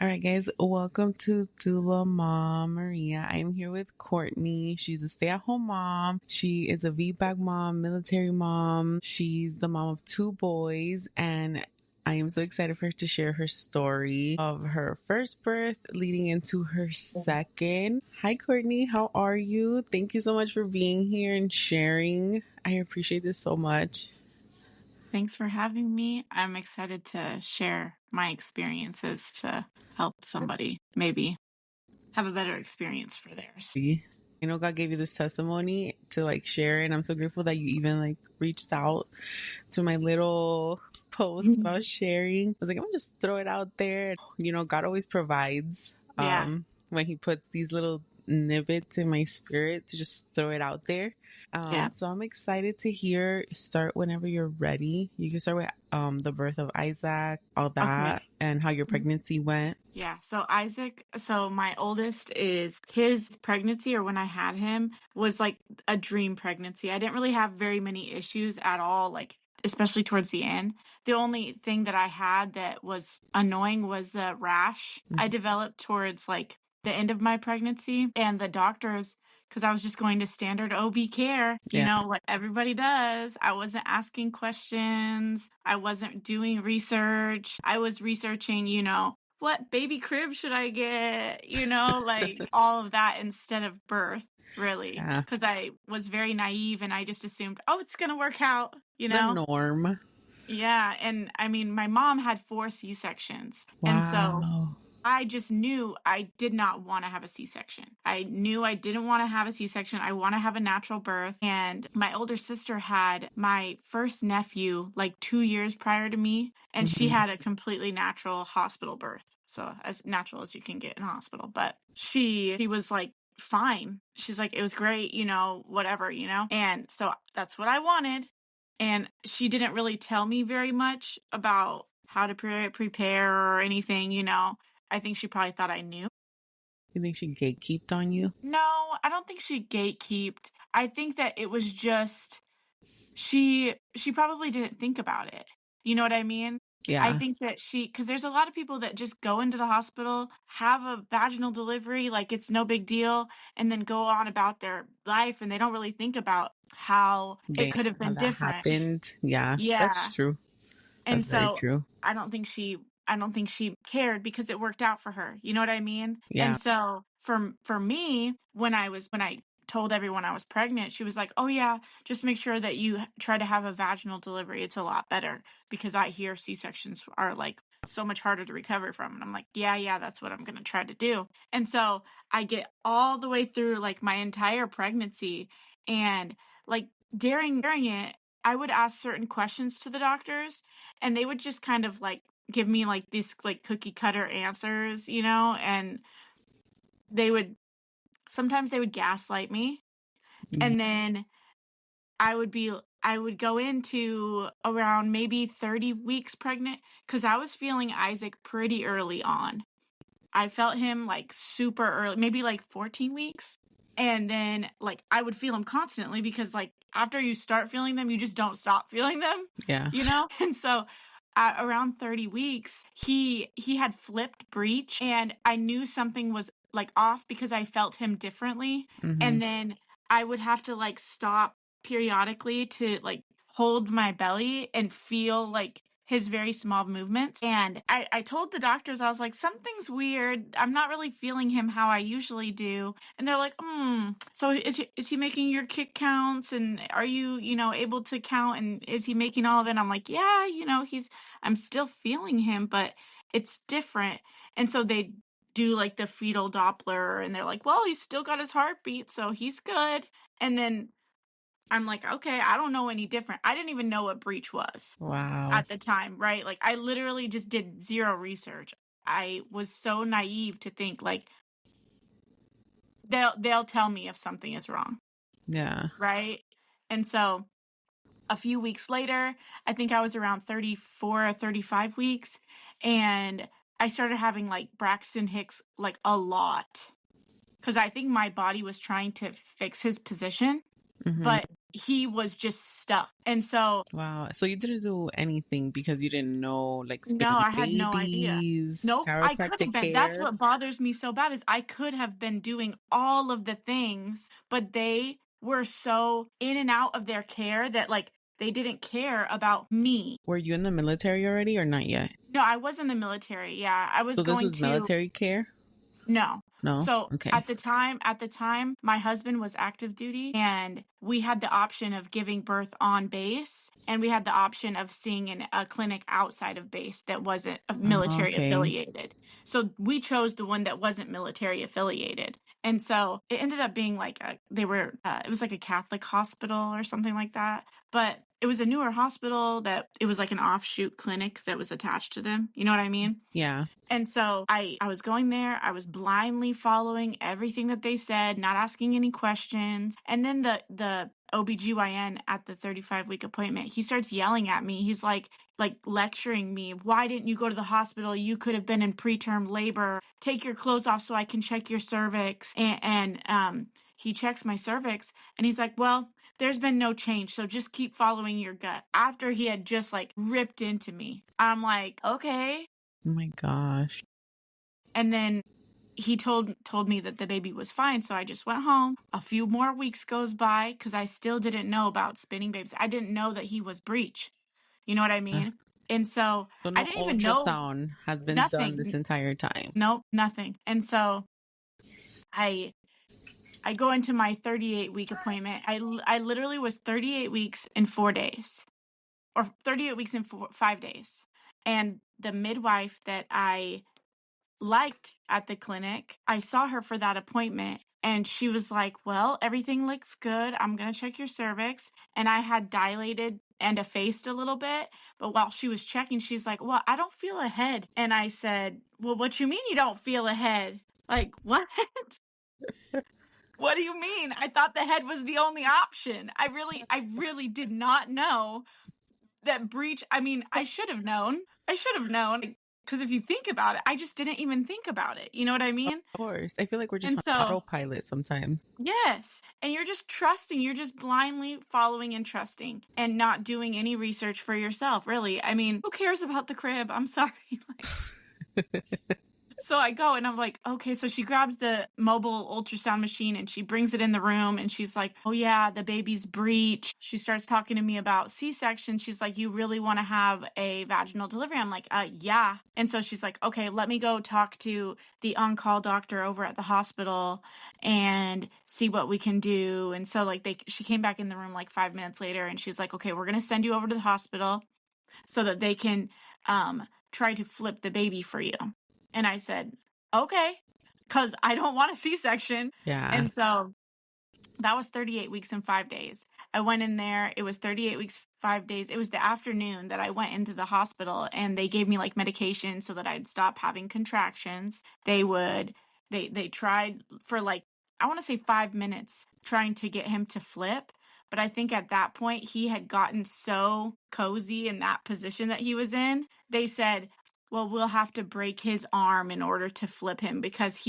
All right, guys, welcome to Doula Mom Maria. I am here with Courtney. She's a stay-at-home mom. She is a VBAC mom, military mom. She's the mom of 2 boys, and I am so excited for her to share her story of her first birth leading into her second. Hi, Courtney. How are you? Thank you so much for being here and sharing. I appreciate this so much. Thanks for having me. I'm excited to share my experiences to help somebody maybe have a better experience for theirs. I know God gave you this testimony to share, and I'm so grateful that you even reached out to my little post about sharing. I was like, I'm gonna just throw it out there. God always provides. Yeah. When He puts these little nibbits in my spirit to just throw it out there. Yeah. So I'm excited to hear. Start whenever you're ready. You can start with the birth of Isaac, all that, Okay. and how your pregnancy went. Yeah. So my oldest his pregnancy, or when I had him, was like a dream pregnancy. I didn't really have very many issues at all, especially towards the end. The only thing that I had that was annoying was the rash I developed towards the end of my pregnancy, and the doctors, because I was just going to standard OB care, what everybody does. I wasn't asking questions. I wasn't doing research. I was researching, what baby crib should I get? All of that instead of birth, really. Yeah. Because I was very naive and I just assumed, oh, it's going to work out, The norm. Yeah. And I mean, my mom had 4 C-sections. And so Wow. I just knew I did not want to have a C-section. I knew I didn't want to have a C-section. I want to have a natural birth. And my older sister had my first nephew 2 years prior to me, and she had a completely natural hospital birth. So as natural as you can get in a hospital. But she was fine. She's like, it was great, whatever, And so that's what I wanted. And she didn't really tell me very much about how to prepare or anything, I think she probably thought I knew. You think she gatekeeped on you? No, I don't think she gatekeeped. I think that it was just she probably didn't think about it. You know what I mean? Yeah. I think that because there's a lot of people that just go into the hospital, have a vaginal delivery, like it's no big deal, and then go on about their life, and they don't really think about how it could have been that different. happened. Yeah, Yeah. that's true. And That's very so true. I don't think she cared because it worked out for her. You know what I mean? Yeah. And so for me, when I told everyone I was pregnant, she was like, "Oh yeah, just make sure that you try to have a vaginal delivery. It's a lot better, because I hear C-sections are so much harder to recover from." And I'm like, yeah, that's what I'm going to try to do. And so I get all the way through my entire pregnancy, and during it, I would ask certain questions to the doctors, and they would just kind of give me these cookie cutter answers, and sometimes they would gaslight me. And then I would go into around maybe 30 weeks pregnant, because I was feeling Isaac pretty early on. I felt him super early, maybe 14 weeks. And then I would feel him constantly, because after you start feeling them, you just don't stop feeling them. Yeah. And so at around 30 weeks, he had flipped breech, and I knew something was off because I felt him differently. And then I would have to stop periodically to hold my belly and feel his very small movements. And I told the doctors, I was like, something's weird. I'm not really feeling him how I usually do. And they're like, so is he making your kick counts? And are you, able to count? And is he making all of it? And I'm like, yeah, I'm still feeling him, but it's different. And so they do the fetal Doppler, and they're like, well, he's still got his heartbeat, so he's good. And then I'm like, okay, I don't know any different. I didn't even know what breech was. Wow. At the time, right? I literally just did zero research. I was so naive to think they'll tell me if something is wrong. Yeah. Right? And so a few weeks later, I think I was around 34 or 35 weeks, and I started having Braxton Hicks a lot, because I think my body was trying to fix his position. But he was just stuck. And so, wow. So you didn't do anything because you didn't know, like, no, spinning I had no idea. babies, Nope, I could have chiropractic been. That's care? what bothers me so bad is I could have been doing all of the things, but they were so in and out of their care that like they didn't care about me. Were you in the military already or not yet? No, I was in the military. Yeah, I was So this going was to. military care? No. No? So Okay. at the time, my husband was active duty and we had the option of giving birth on base and we had the option of seeing in a clinic outside of base that wasn't military Okay. affiliated. So we chose the one that wasn't military affiliated. And so it ended up being like it was like a Catholic hospital or something like that. But it was a newer hospital that it was like an offshoot clinic that was attached to them. You know what I mean? Yeah. And so I was going there, I was blindly following everything that they said, not asking any questions. And then the OBGYN at the 35-week appointment, he starts yelling at me. He's like lecturing me. Why didn't you go to the hospital? You could have been in preterm labor. Take your clothes off so I can check your cervix. And he checks my cervix and he's like, well, there's been no change. So just keep following your gut. After he had just like ripped into me, I'm like, okay. Oh my gosh. And then he told me that the baby was fine, so I just went home. A few more weeks goes by because I still didn't know about spinning babies. I didn't know that he was breech. You know what I Uh, mean? And so so I no didn't even know ultrasound has been done this nothing. entire time. Nope, nothing. And so I go into my 38-week appointment. I literally was 38 weeks in 4 days, or 38 weeks in 5 days. And the midwife that I liked at the clinic, I saw her for that appointment and she was like, well, everything looks good. I'm going to check your cervix. And I had dilated and effaced a little bit. But while she was checking, she's like, well, I don't feel a head. And I said, well, what you mean you don't feel a head? Like, what? What do you mean? I thought the head was the only option. I really did not know that breech. I mean, I should have known. Because if you think about it, I just didn't even think about it. You know what I Of mean? course. I feel like we're just And on so, autopilot sometimes. yes. And you're just trusting, you're just blindly following and trusting and not doing any research for yourself, really. I mean, who cares about the crib? I'm sorry. So I go and I'm like, okay, so she grabs the mobile ultrasound machine and she brings it in the room and she's like, oh yeah, the baby's breech. She starts talking to me about C-section. She's like, you really want to have a vaginal delivery? I'm like, yeah. And so she's like, okay, let me go talk to the on-call doctor over at the hospital and see what we can do. And so like she came back in the room like 5 minutes later and she's like, okay, we're going to send you over to the hospital so that they can try to flip the baby for you. And I said, okay, because I don't want a C-section. Yeah. And so that was 38 weeks and 5 days. I went in there. It was 38 weeks, 5 days. It was the afternoon that I went into the hospital and they gave me like medication so that I'd stop having contractions. They tried for like, I want to say 5 minutes trying to get him to flip. But I think at that point he had gotten so cozy in that position that he was in. They said, well, we'll have to break his arm in order to flip him because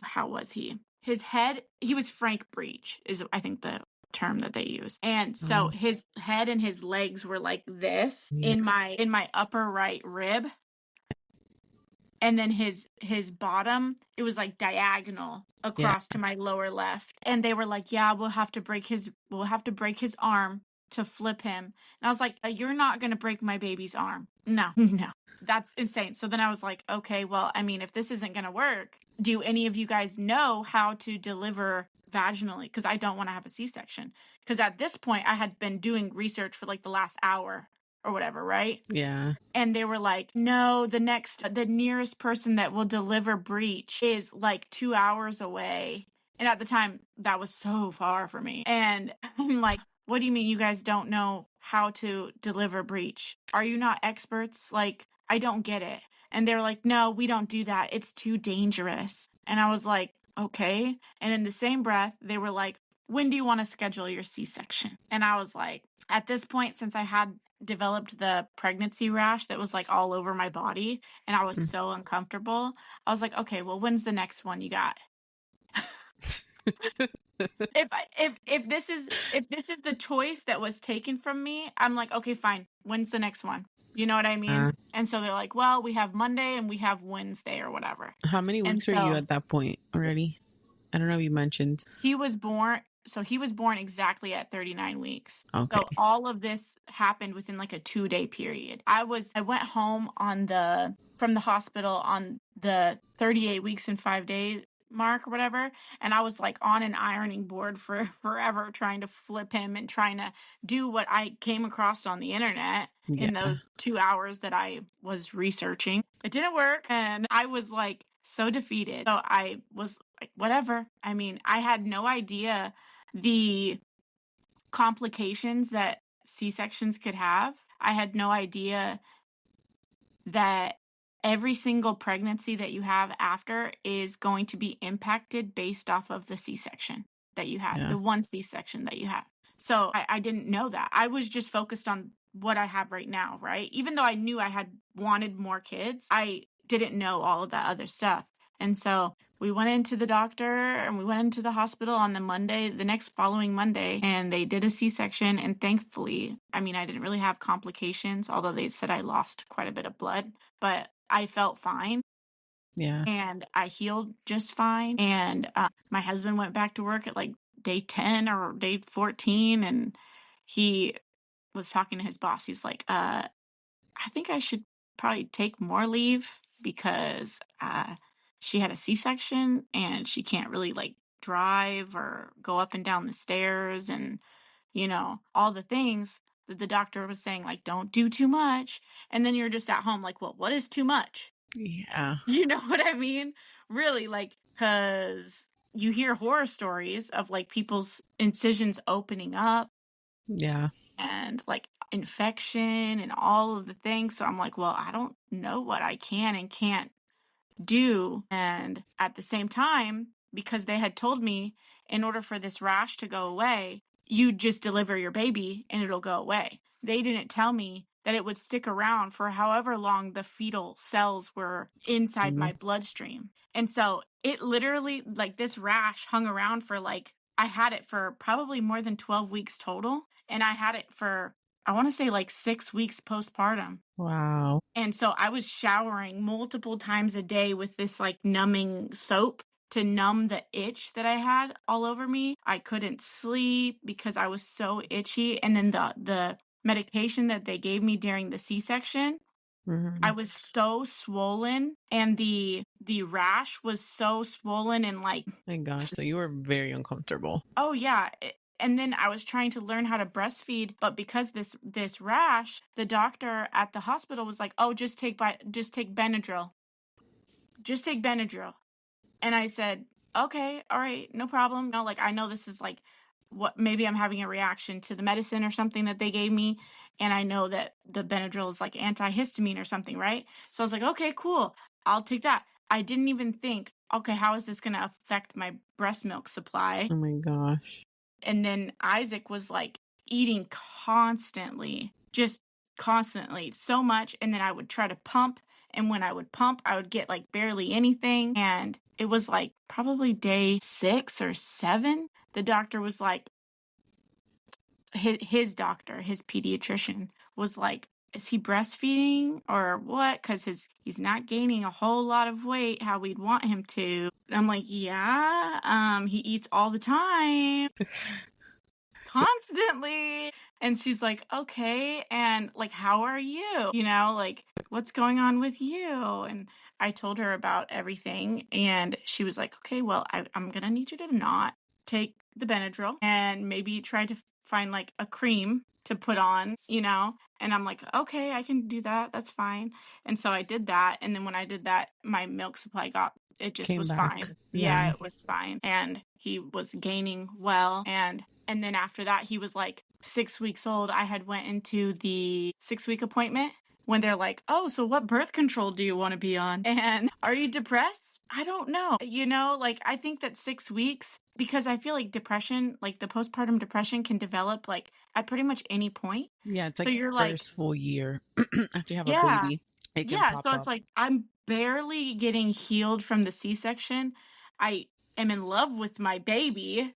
how was he? His head, he was Frank Breech, is I think the term that they use. And so his head and his legs were like this in my upper right rib. And then his bottom, it was like diagonal across to my lower left. And they were like, yeah, we'll have to break his arm to flip him. And I was like, you're not going to break my baby's arm. No, no. That's insane. So then I was like, okay, well, I mean, if this isn't going to work, do any of you guys know how to deliver vaginally? Because I don't want to have a C-section. Because at this point, I had been doing research for like the last hour or whatever, right? Yeah. And they were like, no, the nearest person that will deliver breech is like 2 hours away. And at the time, that was so far for me. And I'm like, what do you mean you guys don't know how to deliver breech? Are you not experts? Like, I don't get it. And they were like, no, we don't do that. It's too dangerous. And I was like, okay. And in the same breath, they were like, when do you want to schedule your C-section? And I was like, at this point, since I had developed the pregnancy rash that was like all over my body and I was so uncomfortable, I was like, okay, well, when's the next one you got? If this is the choice that was taken from me, I'm like, okay, fine. When's the next one? You know what I mean? And so they're like, well, we have Monday and we have Wednesday or whatever. How many And weeks were you so at that point already? I don't know if you mentioned. he was born exactly at 39 weeks. Okay. So all of this happened within like a 2-day period. I went home from the hospital on the 38 weeks and 5 days mark or whatever, and I was like on an ironing board for forever trying to flip him and trying to do what I came across on the internet in those 2 hours that I was researching. It didn't work, and I was like so defeated. So I was like, whatever. I mean, I had no idea the complications that C-sections could have. I had no idea that every single pregnancy that you have after is going to be impacted based off of the C-section that you had, the one C-section that you had. So I didn't know that. I was just focused on what I have right now, right? Even though I knew I had wanted more kids, I didn't know all of that other stuff. And so we went into the doctor and we went into the hospital on the next following Monday, and they did a C-section. And thankfully, I mean, I didn't really have complications, although they said I lost quite a bit of blood, but I felt fine. Yeah. And I healed just fine. And my husband went back to work at like day 10 or day 14. And he was talking to his boss. He's like, I think I should probably take more leave because she had a C-section and she can't really like drive or go up and down the stairs and, you know, all the things that the doctor was saying, like, don't do too much. And then you're just at home like, well, what is too much? Yeah. You know what I mean? Really, like, because you hear horror stories of like people's incisions opening up. Yeah. And like infection and all of the things. So I'm like, well, I don't know what I can and can't do. And at the same time, because they had told me in order for this rash to go away, you just deliver your baby and it'll go away. They didn't tell me that it would stick around for however long the fetal cells were inside my bloodstream. And so it literally, like, this rash hung around for like, I had it for probably more than 12 weeks total. And I had it for, I want to say like 6 weeks postpartum. Wow. And so I was showering multiple times a day with this like numbing soap to numb the itch that I had all over me. I couldn't sleep because I was so itchy. And then the medication that they gave me during the C-section, I was so swollen, and the rash was so swollen and like, my gosh, so you were very uncomfortable. oh yeah. And then I was trying to learn how to breastfeed, but because this rash, the doctor at the hospital was like, "Oh, just take Benadryl. Just take Benadryl." And I said, "Okay, all right, no problem." No, like, I know this is like what, maybe I'm having a reaction to the medicine or something that they gave me, and I know that the Benadryl is like antihistamine or something, right? So I was like, "Okay, cool. I'll take that." I didn't even think, "Okay, how is this going to affect my breast milk supply?" Oh my gosh. And then Isaac was like eating constantly, just constantly, so much. And then I would try to pump. And when I would pump, I would get like barely anything. And it was like probably day 6 or 7. The doctor was like, his doctor, his pediatrician was like, is he breastfeeding or what? Because he's not gaining a whole lot of weight how we'd want him to. And I'm like, yeah, he eats all the time. Constantly. And she's like, okay, and like, how are you? You know, like, what's going on with you? And I told her about everything, and she was like, okay, well, I'm gonna need you to not take the Benadryl and maybe try to find like a cream to put on, you know? And I'm like, okay, I can do that. That's fine. And so I did that. And then when I did that, my milk supply it just was fine. Yeah, it was fine. And he was gaining well. And then after that, he was like 6 weeks old. I had went into the 6-week appointment when they're like, oh, so what birth control do you want to be on? And are you depressed? I don't know. You know, like, I think that 6 weeks, because I feel like depression, like the postpartum depression, can develop like at pretty much any point. Yeah, it's like so you're first like, full year after you have a yeah, baby. It can yeah. pop So it's up. like I'm barely getting healed from the C-section. I am in love with my baby.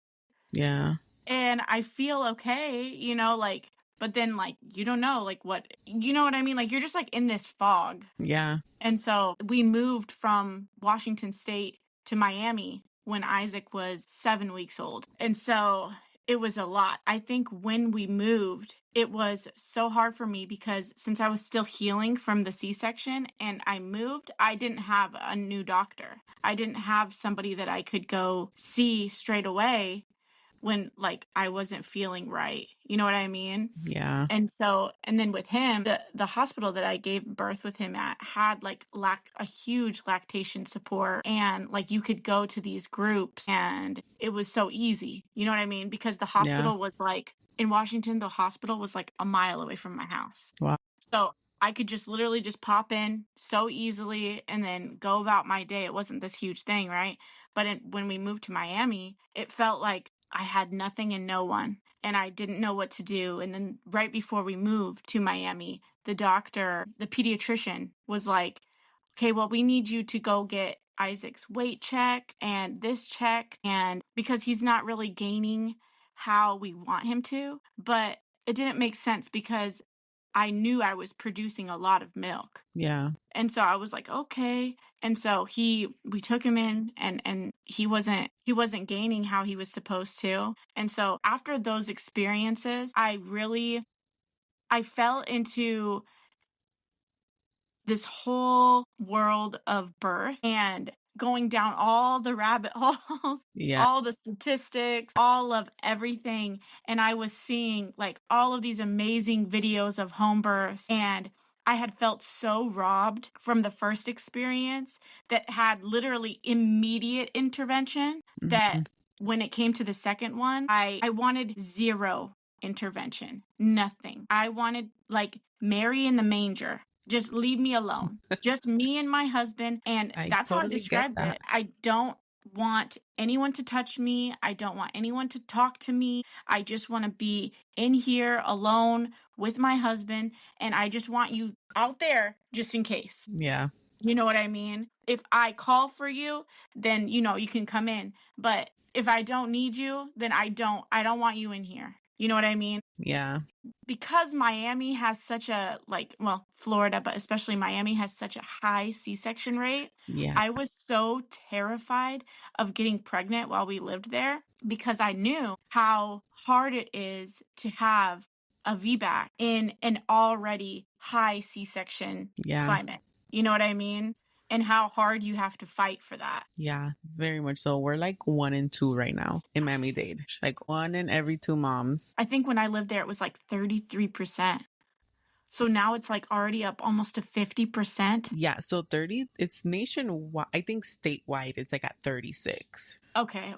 Yeah. And I feel okay, you know, like, but then like, you don't know, like what, you know what I mean? Like, you're just like in this fog. Yeah. And so we moved from Washington State to Miami when Isaac was 7 weeks old. And so it was a lot. I think when we moved, it was so hard for me because since I was still healing from the C-section and I moved, I didn't have a new doctor. I didn't have somebody that I could go see straight away when like I wasn't feeling right. You know what I mean? Yeah. And so, and then with him, the hospital that I gave birth with him at had like a huge lactation support, and like you could go to these groups and it was so easy. You know what I mean? Because the Yeah. hospital was like in Washington, the hospital was like a mile away from my house. Wow. So I could just literally just pop in so easily and then go about my day. It wasn't this huge thing, right? But when we moved to Miami, it felt like I had nothing and no one, and I didn't know what to do. And then right before we moved to Miami, the doctor, the pediatrician was like, okay, well, we need you to go get Isaac's weight check and this check. And because he's not really gaining how we want him to, but it didn't make sense because I knew I was producing a lot of milk. Yeah. And so I was like, okay. And so we took him in and he wasn't gaining how he was supposed to. And so after those experiences, I fell into this whole world of birth and going down all the rabbit holes, Yeah. all the statistics, all of everything. And I was seeing like all of these amazing videos of home births, and I had felt so robbed from the first experience that had literally immediate intervention that when it came to the second one, I wanted zero intervention, nothing. I wanted like Mary in the manger. Just leave me alone. Just me and my husband. And I that's how I totally get described that. it. I don't want anyone to touch me. I don't want anyone to talk to me. I just want to be in here alone with my husband. And I just want you out there just in case. Yeah. You know what I mean? If I call for you, then, you know, you can come in. But if I don't need you, then I don't want you in here. You know what I mean? Yeah. Because Miami has such a Florida, but especially Miami has such a high C-section rate. Yeah. I was so terrified of getting pregnant while we lived there because I knew how hard it is to have a VBAC in an already high C-section climate. You know what I mean? And how hard you have to fight for that. Yeah, very much so. We're like 1 in 2 right now in Miami-Dade. Like 1 in every 2 moms. I think when I lived there, it was like 33%. So now it's like already up almost to 50%. Yeah, so 30, it's nationwide. I think statewide, it's like at 36. Okay.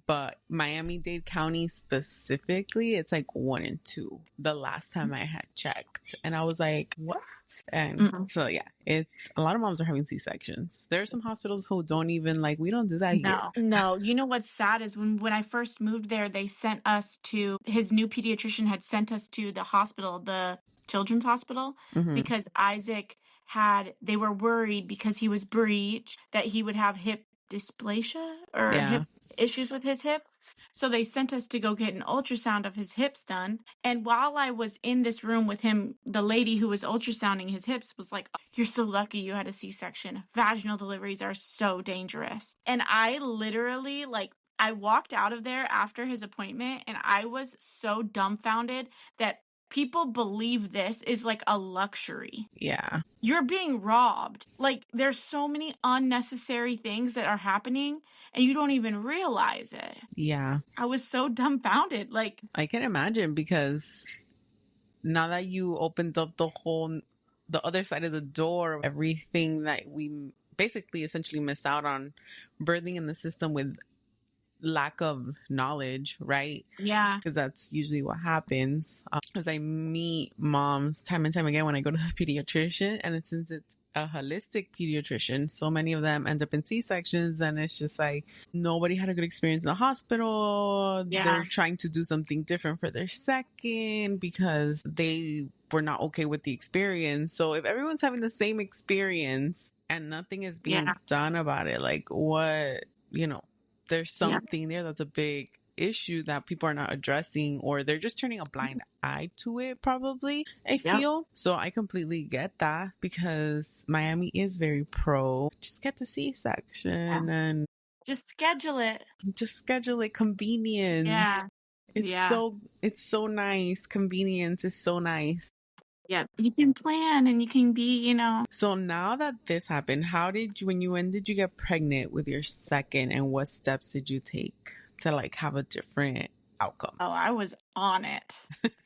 But Miami-Dade County specifically, it's like 1 in 2. The last time I had checked. And I was like, what? And so, yeah, it's a lot of moms are having C-sections. There are some hospitals who don't even we don't do that here. No. You know what's sad is when I first moved there, they sent us to, his new pediatrician had sent us to the hospital, the children's hospital, because Isaac they were worried because he was breech that he would have hip dysplasia or hip issues with his hip. So they sent us to go get an ultrasound of his hips done. And while I was in this room with him, the lady who was ultrasounding his hips was like, oh, you're so lucky you had a C-section. Vaginal deliveries are so dangerous. And I literally I walked out of there after his appointment and I was so dumbfounded that people believe this is like a luxury. Yeah. You're being robbed. Like, there's so many unnecessary things that are happening and you don't even realize it. Yeah. I was so dumbfounded. Like, I can imagine, because now that you opened up the other side of the door, everything that we basically essentially missed out on birthing in the system with lack of knowledge, right? Yeah. Because that's usually what happens. Because I meet moms time and time again when I go to the pediatrician, and since it's a holistic pediatrician, so many of them end up in C-sections, and it's just like nobody had a good experience in the hospital. They're trying to do something different for their second because they were not okay with the experience. So if everyone's having the same experience and nothing is being done about it, like what, there's something there that's a big issue that people are not addressing, or they're just turning a blind eye to it, probably, I feel. So I completely get that, because Miami is very pro just get the C-section and just schedule it. just schedule it. Convenience. It's so nice. Convenience is so nice. Yeah, you can plan and you can be, So now that this happened, when did you get pregnant with your second, and what steps did you take to like have a different outcome? Oh, I was on it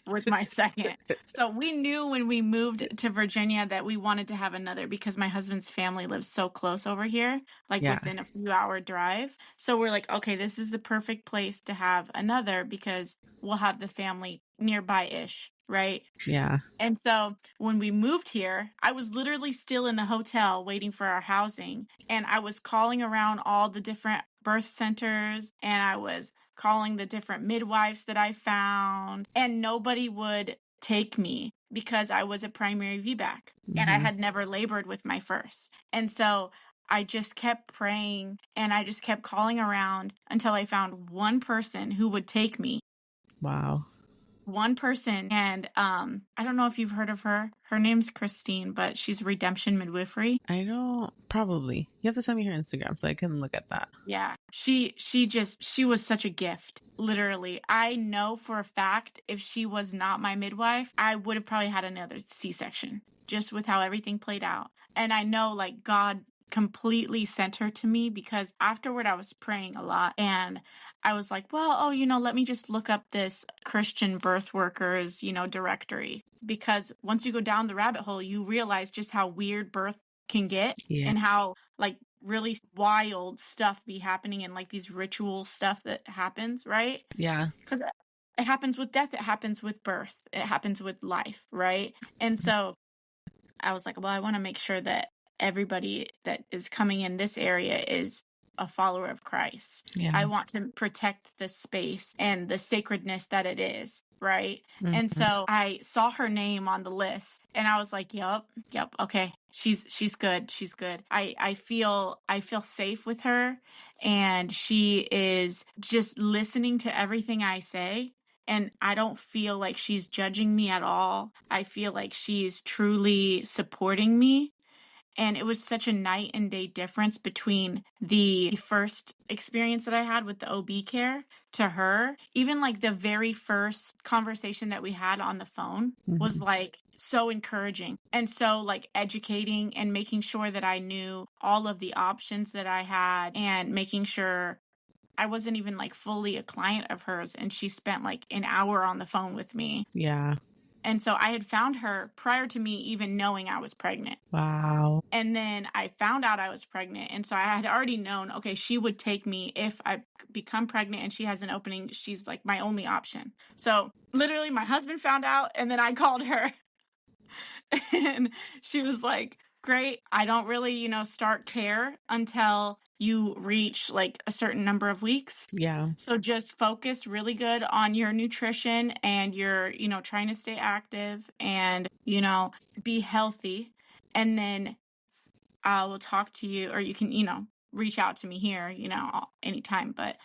with my second. So we knew when we moved to Virginia that we wanted to have another, because my husband's family lives so close over here, like within a few hour drive. So we're like, okay, this is the perfect place to have another, because we'll have the family nearby-ish, right? Yeah. And so when we moved here, I was literally still in the hotel waiting for our housing. And I was calling around all the different birth centers, and I was calling the different midwives that I found, and nobody would take me because I was a primary VBAC and I had never labored with my first. And so I just kept praying and I just kept calling around until I found one person who would take me. Wow. One person. And I don't know if you've heard of her. Her name's Christine, but she's Redemption Midwifery. I don't, probably. You have to send me her Instagram so I can look at that. Yeah. She was such a gift. Literally. I know for a fact if she was not my midwife, I would have probably had another C-section, just with how everything played out. And I know like God completely sent her to me, because afterward I was praying a lot and I was like, well, let me just look up this Christian birth workers, directory, because once you go down the rabbit hole, you realize just how weird birth can get and how like really wild stuff be happening, and like these ritual stuff that happens, right? Yeah. Because it happens with death, it happens with birth, it happens with life, right? And so I was like, well, I want to make sure that everybody that is coming in this area is a follower of Christ. Yeah. I want to protect the space and the sacredness that it is, right? And so I saw her name on the list and I was like, yep, okay. She's good. She's good. I feel safe with her, and she is just listening to everything I say. And I don't feel like she's judging me at all. I feel like she's truly supporting me. And it was such a night and day difference between the first experience that I had with the OB care to her. Even like the very first conversation that we had on the phone was like so encouraging and so like educating, and making sure that I knew all of the options that I had, and making sure I wasn't even like fully a client of hers, and she spent like an hour on the phone with me. Yeah. And so I had found her prior to me even knowing I was pregnant. Wow. And then I found out I was pregnant. And so I had already known, okay, she would take me if I become pregnant and she has an opening. She's like my only option. So literally my husband found out, and then I called her and she was like, great. I don't really, start care until you reach like a certain number of weeks. Yeah. So just focus really good on your nutrition, and you're, trying to stay active and, be healthy. And then I will talk to you, or you can, reach out to me here, anytime. But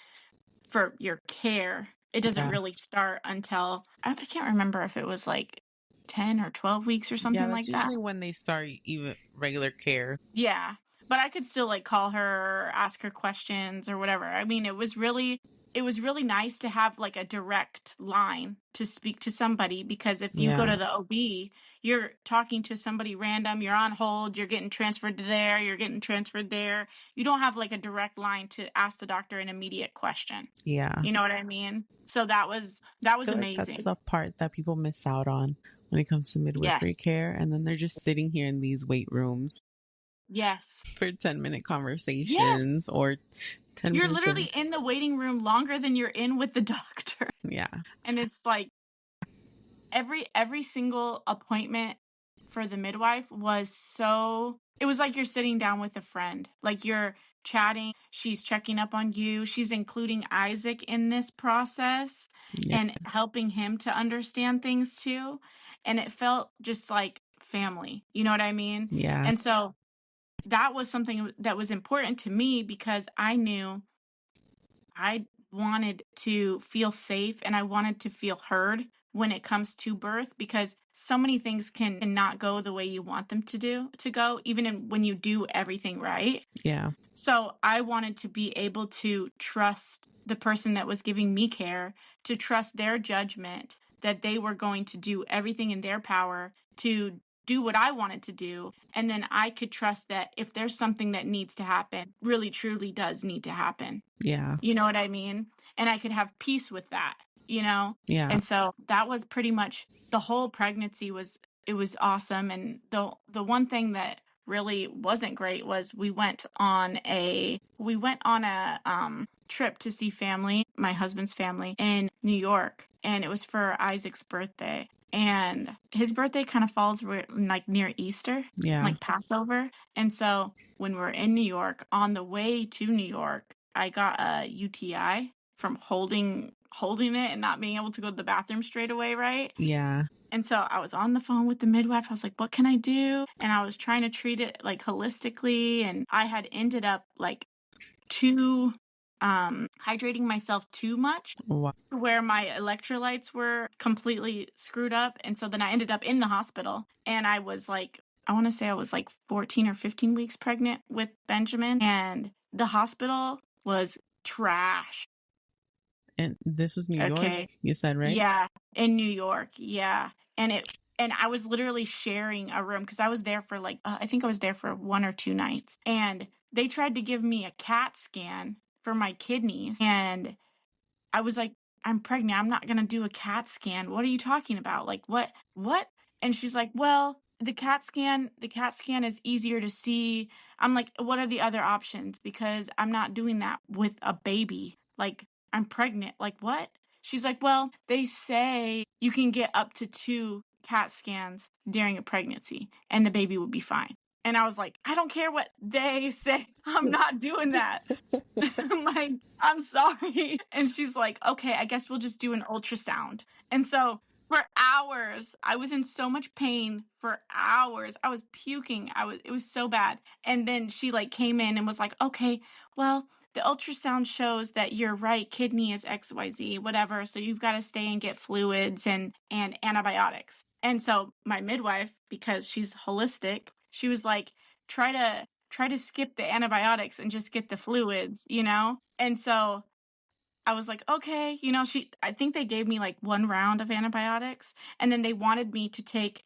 for your care, it doesn't really start until, I can't remember if it was like 10 or 12 weeks or something like that. That's usually when they start even regular care. Yeah. But I could still like call her or ask her questions or whatever. I mean, it was really nice to have like a direct line to speak to somebody, because if you go to the OB, you're talking to somebody random, you're on hold, you're getting transferred to there, you're getting transferred there. You don't have like a direct line to ask the doctor an immediate question. Yeah. You know what I mean? So that was amazing. Like that's the part that people miss out on when it comes to midwifery care. And then they're just sitting here in these wait rooms. Yes. For 10-minute conversations or 10 You're minutes. literally in the waiting room longer than you're in with the doctor. Yeah. And it's like every single appointment for the midwife was it was like you're sitting down with a friend. Like you're chatting, she's checking up on you, she's including Isaac in this process and helping him to understand things too. And it felt just like family. You know what I mean? Yeah. And so that was something that was important to me, because I knew I wanted to feel safe and I wanted to feel heard when it comes to birth, because so many things can not go the way you want them to go, even when you do everything right. Yeah. So I wanted to be able to trust the person that was giving me care, to trust their judgment, that they were going to do everything in their power to do what I wanted to do. And then I could trust that if there's something that needs to happen, really truly does need to happen. Yeah. You know what I mean? And I could have peace with that, you know? Yeah. And so that was pretty much the whole pregnancy. It was awesome. And the one thing that really wasn't great was we went on a trip to see family, my husband's family in New York, and it was for Isaac's birthday. And his birthday kind of falls like near Easter, Yeah. like Passover. And so when we're in New York, on the way to New York, I got a UTI from holding it and not being able to go to the bathroom straight away, right? Yeah. And so I was on the phone with the midwife. I was like, what can I do? And I was trying to treat it like holistically. And I had ended up like hydrating myself too much, Wow. where my electrolytes were completely screwed up. And so then I ended up in the hospital, and I was like, I want to say I was like 14 or 15 weeks pregnant with Benjamin, and the hospital was trash. And this was New York, Okay. you said, right? Yeah, in New York. Yeah. And I was literally sharing a room because I was there for like, I think I was there for 1 or 2 nights. And they tried to give me a CAT scan for my kidneys. And I was like, I'm pregnant. I'm not going to do a CAT scan. What are you talking about? Like, what? And she's like, well, the CAT scan is easier to see. I'm like, what are the other options? Because I'm not doing that with a baby. Like, I'm pregnant. Like, what? She's like, well, they say you can get up to 2 CAT scans during a pregnancy and the baby will be fine. And I was like, I don't care what they say. I'm not doing that. I'm like, I'm sorry. And she's like, okay, I guess we'll just do an ultrasound. And so for hours, I was in so much pain for hours. I was puking. It was so bad. And then she like came in and was like, okay, well, the ultrasound shows that your right kidney is XYZ, whatever. So you've got to stay and get fluids and antibiotics. And so my midwife, because she's holistic, she was like, try to skip the antibiotics and just get the fluids, you know? And so I was like, okay, you know, I think they gave me like 1 round of antibiotics, and then they wanted me to take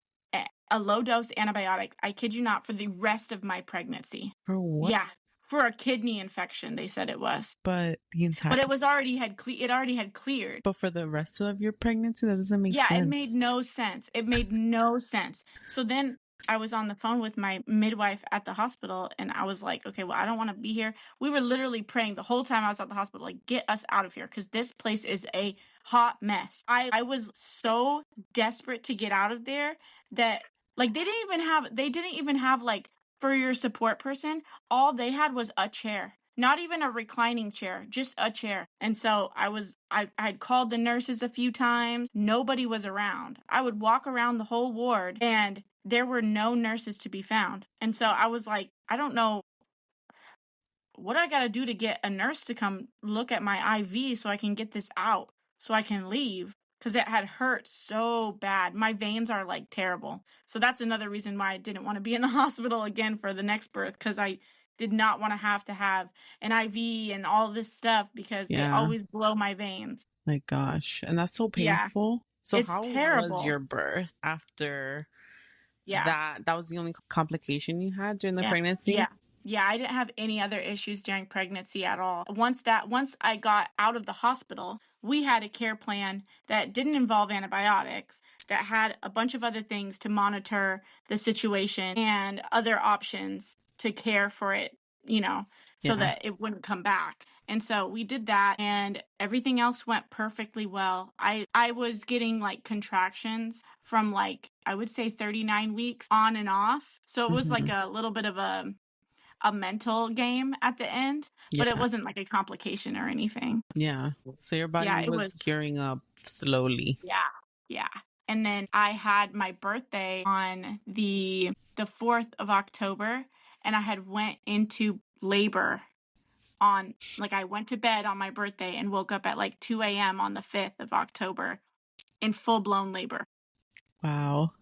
a low dose antibiotic, I kid you not, for the rest of my pregnancy. For what? Yeah. For a kidney infection, they said it was. But it was already had cleared. But for the rest of your pregnancy, that doesn't make sense. Yeah, it made no sense. So then I was on the phone with my midwife at the hospital, and I was like, okay, well, I don't want to be here. We were literally praying the whole time I was at the hospital, like, get us out of here, because this place is a hot mess. I was so desperate to get out of there that, like, they didn't even have like, for your support person, all they had was a chair. Not even a reclining chair, just a chair. And so I had called the nurses a few times. Nobody was around. I would walk around the whole ward and there were no nurses to be found. And so I was like, I don't know what I got to do to get a nurse to come look at my IV so I can get this out, so I can leave. Because it had hurt so bad. My veins are like terrible. So that's another reason why I didn't want to be in the hospital again for the next birth, because I did not want to have an IV and all this stuff, because they always blow my veins. My gosh. And that's so painful. Yeah. So it's how terrible. was your birth after that? That was the only complication you had during the pregnancy? Yeah, I didn't have any other issues during pregnancy at all. Once I got out of the hospital, we had a care plan that didn't involve antibiotics, that had a bunch of other things to monitor the situation and other options to care for it, you know, so that it wouldn't come back. And so we did that, and everything else went perfectly well. I was getting like contractions from like, I would say 39 weeks on and off. So it was like a little bit of a mental game at the end, but it wasn't like a complication or anything. Yeah. So your body was gearing up slowly. Yeah. And then I had my birthday on the 4th of October, and I had went into labor I went to bed on my birthday and woke up at like 2 a.m. on the 5th of October in full-blown labor. Wow.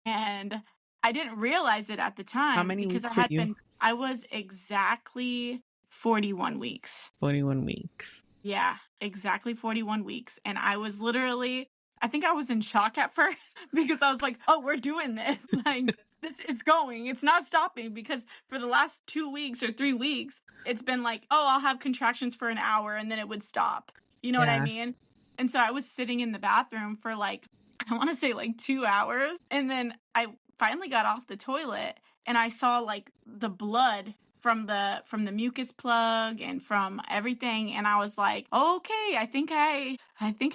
And I didn't realize it at the How time many because weeks were you? I was exactly 41 weeks. 41 weeks. Yeah, exactly 41 weeks. And I was literally, I think I was in shock at first because I was like, oh, we're doing this. Like, this is going. It's not stopping, because for the last 2 weeks or 3 weeks, it's been like, oh, I'll have contractions for an hour and then it would stop. You know what I Yeah. mean? And so I was sitting in the bathroom for like, I want to say like 2 hours. And then I finally got off the toilet and I saw like the blood from the mucus plug and from everything, and I was like, okay, I think I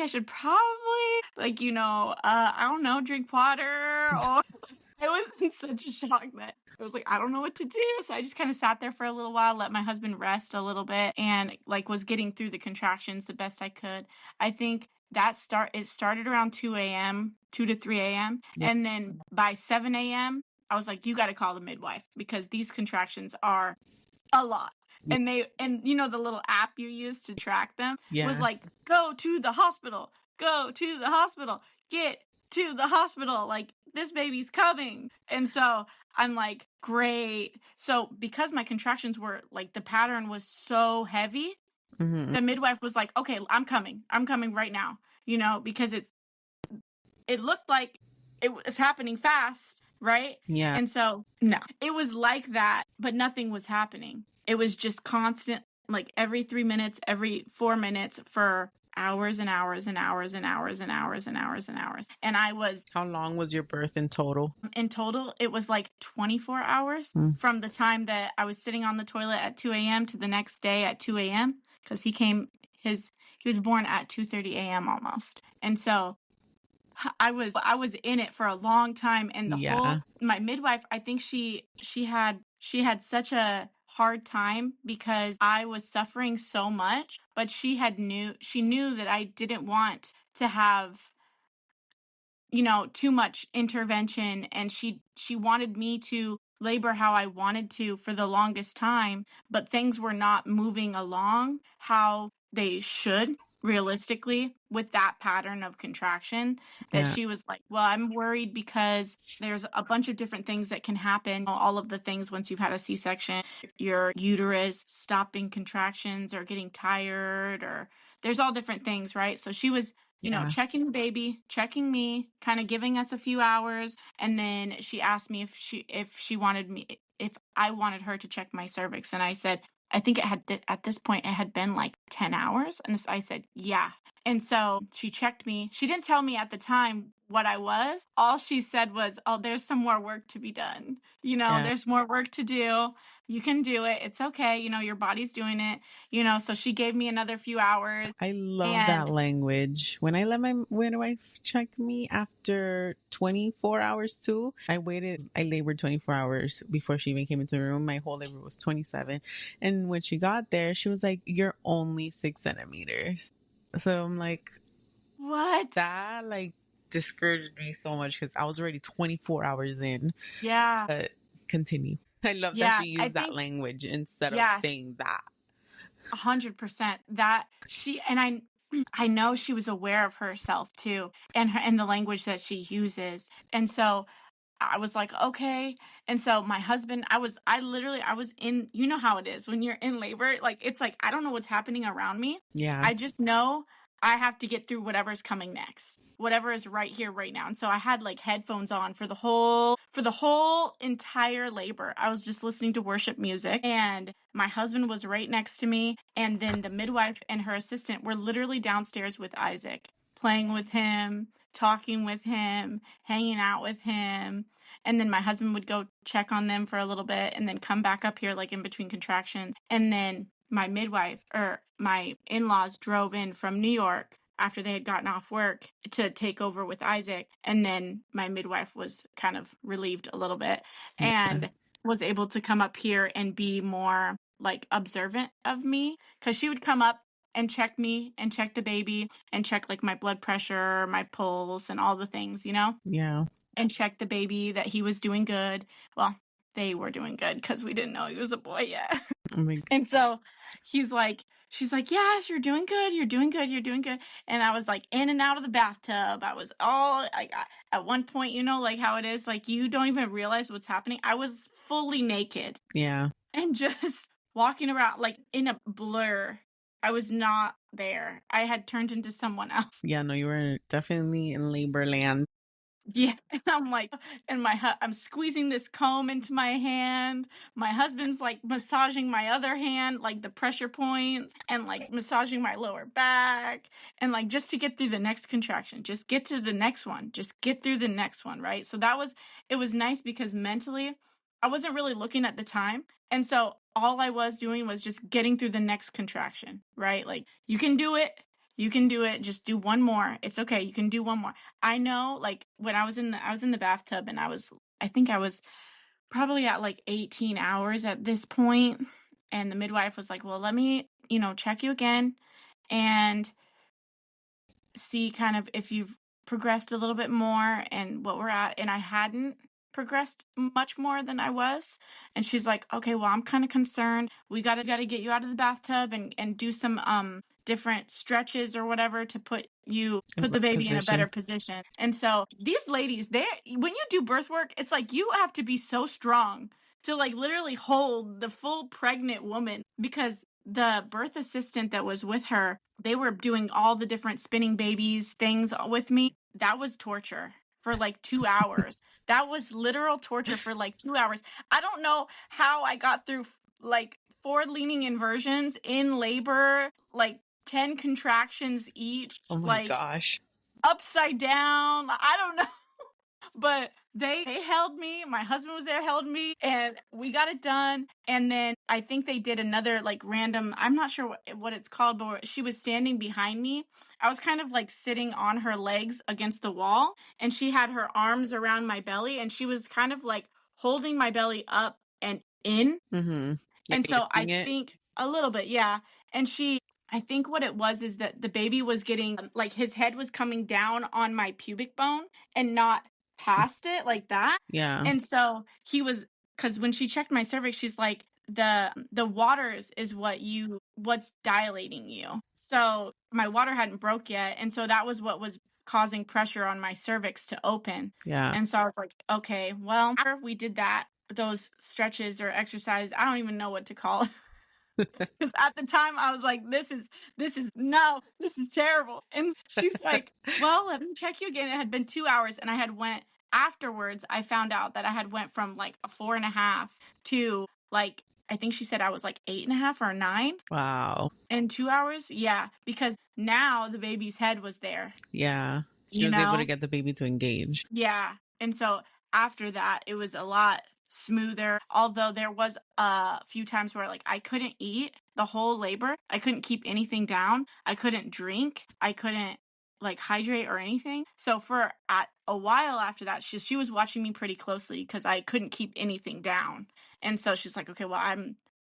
should probably, like, I don't know, drink water. Or I was in such a shock that I was like, I don't know what to do. So I just kind of sat there for a little while, let my husband rest a little bit, and like was getting through the contractions the best I could. I think it started around 2 a.m., 2 to 3 a.m. Yeah. And then by 7 a.m., I was like, you got to call the midwife because these contractions are a lot. Yeah. And the little app you use to track them Yeah. was like, go to the hospital, get to the hospital. Like, this baby's coming. And so I'm like, great. So because my contractions were like, the pattern was so heavy, the midwife was like, okay, I'm coming right now, because it looked like it was happening fast, right? Yeah. And so, no, it was like that, but nothing was happening. It was just constant, like every 3 minutes, every 4 minutes for hours and hours and hours and hours and hours and hours and hours. And I was, How long was your birth in total? in total, it was like 24 hours from the time that I was sitting on the toilet at 2 a.m. to the next day at 2 a.m. because he was born at 2:30 a.m. almost. And so I was in it for a long time, and my midwife, I think she had such a hard time because I was suffering so much, but she knew that I didn't want to have too much intervention, and she wanted me to labor how I wanted to for the longest time, but things were not moving along how they should realistically with that pattern of contraction, that she was like, well, I'm worried because there's a bunch of different things that can happen. All of the things once you've had a C-section, your uterus stopping contractions or getting tired, or there's all different things, right? So she was checking the baby, checking me, kind of giving us a few hours. And then she asked me if I wanted her to check my cervix. And I said, I think at this point, it had been like 10 hours. And I said, yeah. And so she checked me. She didn't tell me at the time what I was. All she said was, oh, there's some more work to be done. There's more work to do. You can do it. It's okay. Your body's doing it. So she gave me another few hours. I love that language. When I let my midwife check me after 24 hours too, I labored 24 hours before she even came into the room. My whole labor was 27. And when she got there, she was like, you're only 6 centimeters. So I'm like, what? That like discouraged me so much because I was already 24 hours in. Yeah. But continue. I love that she used that language instead of saying that. 100%. That I know she was aware of herself too, and the language that she uses. And so I was like, okay. And so my husband, I was in, how it is when you're in labor, like, it's like, I don't know what's happening around me. Yeah. I just know I have to get through whatever's coming next, whatever is right here, right now. And so I had like headphones on for the whole entire labor. I was just listening to worship music, and my husband was right next to me. And then the midwife and her assistant were literally downstairs with Isaac, playing with him, talking with him, hanging out with him. And then my husband would go check on them for a little bit and then come back up here like in between contractions. And then my midwife or my in-laws drove in from New York after they had gotten off work to take over with Isaac. And then my midwife was kind of relieved a little bit and was able to come up here and be more like observant of me, because she would come up and check me and check the baby and check like my blood pressure, my pulse, and all the things, Yeah. and check the baby that he was doing good. Well, they were doing good because we didn't know he was a boy yet. Oh my God. And so she's like, yes, you're doing good. You're doing good. You're doing good. And I was like in and out of the bathtub. I was all like, at one point, you know, like how it is, like you don't even realize what's happening. I was fully naked. Yeah. And just walking around like in a blur. I was not there. I had turned into someone else. Yeah, no, you were definitely in labor land. Yeah, and I'm like, and I'm squeezing this comb into my hand. My husband's like massaging my other hand, like the pressure points, and like massaging my lower back, and like just to get through the next contraction, just get to the next one, just get through the next one, right? So it was nice because mentally, I wasn't really looking at the time, and so all I was doing was just getting through the next contraction, right? Like you can do it. You can do it. Just do one more. It's okay. You can do one more. I know, like when I was in the bathtub and I think I was probably at like 18 hours at this point. And the midwife was like, well, let me, check you again and see kind of if you've progressed a little bit more and what we're at. And I hadn't progressed much more than I was. And she's like, okay, well, I'm kind of concerned. We gotta get you out of the bathtub and do some different stretches or whatever to put the baby in a better position. And so these ladies, when you do birth work, it's like you have to be so strong to like literally hold the full pregnant woman, because the birth assistant that was with her, they were doing all the different spinning babies things with me. That was torture for like 2 hours. That was literal torture for like 2 hours. I don't know how I got through like forward leaning inversions in labor, like 10 contractions each. Oh my gosh. Upside down. I don't know. But they held me. My husband was there, held me, and we got it done. And then I think they did another like random, I'm not sure what it's called, but she was standing behind me. I was kind of like sitting on her legs against the wall, and she had her arms around my belly, and she was kind of like holding my belly up and in. Mm-hmm. Like and so I think a little bit, yeah. And I think what it was is that the baby was getting like his head was coming down on my pubic bone and not past it like that. Yeah. And so because when she checked my cervix, she's like, the waters is what's dilating you. So my water hadn't broke yet. And so that was what was causing pressure on my cervix to open. Yeah. And so I was like, okay, well, after we did those stretches or exercises, I don't even know what to call it. Because at the time I was like, this is terrible. And she's like, well, let me check you again. It had been 2 hours, and afterwards I found out that I had went from like a 4.5 to like, I think she said I was like 8.5 or 9. Wow. In 2 hours. Yeah. Because now the baby's head was there. Yeah. She was able to get the baby to engage. Yeah. And so after that, it was a lot smoother, although there was a few times where like I couldn't eat the whole labor. I couldn't keep anything down. I couldn't drink. I couldn't like hydrate or anything. So for a while after that, she was watching me pretty closely because I couldn't keep anything down. And so she's like, okay, well,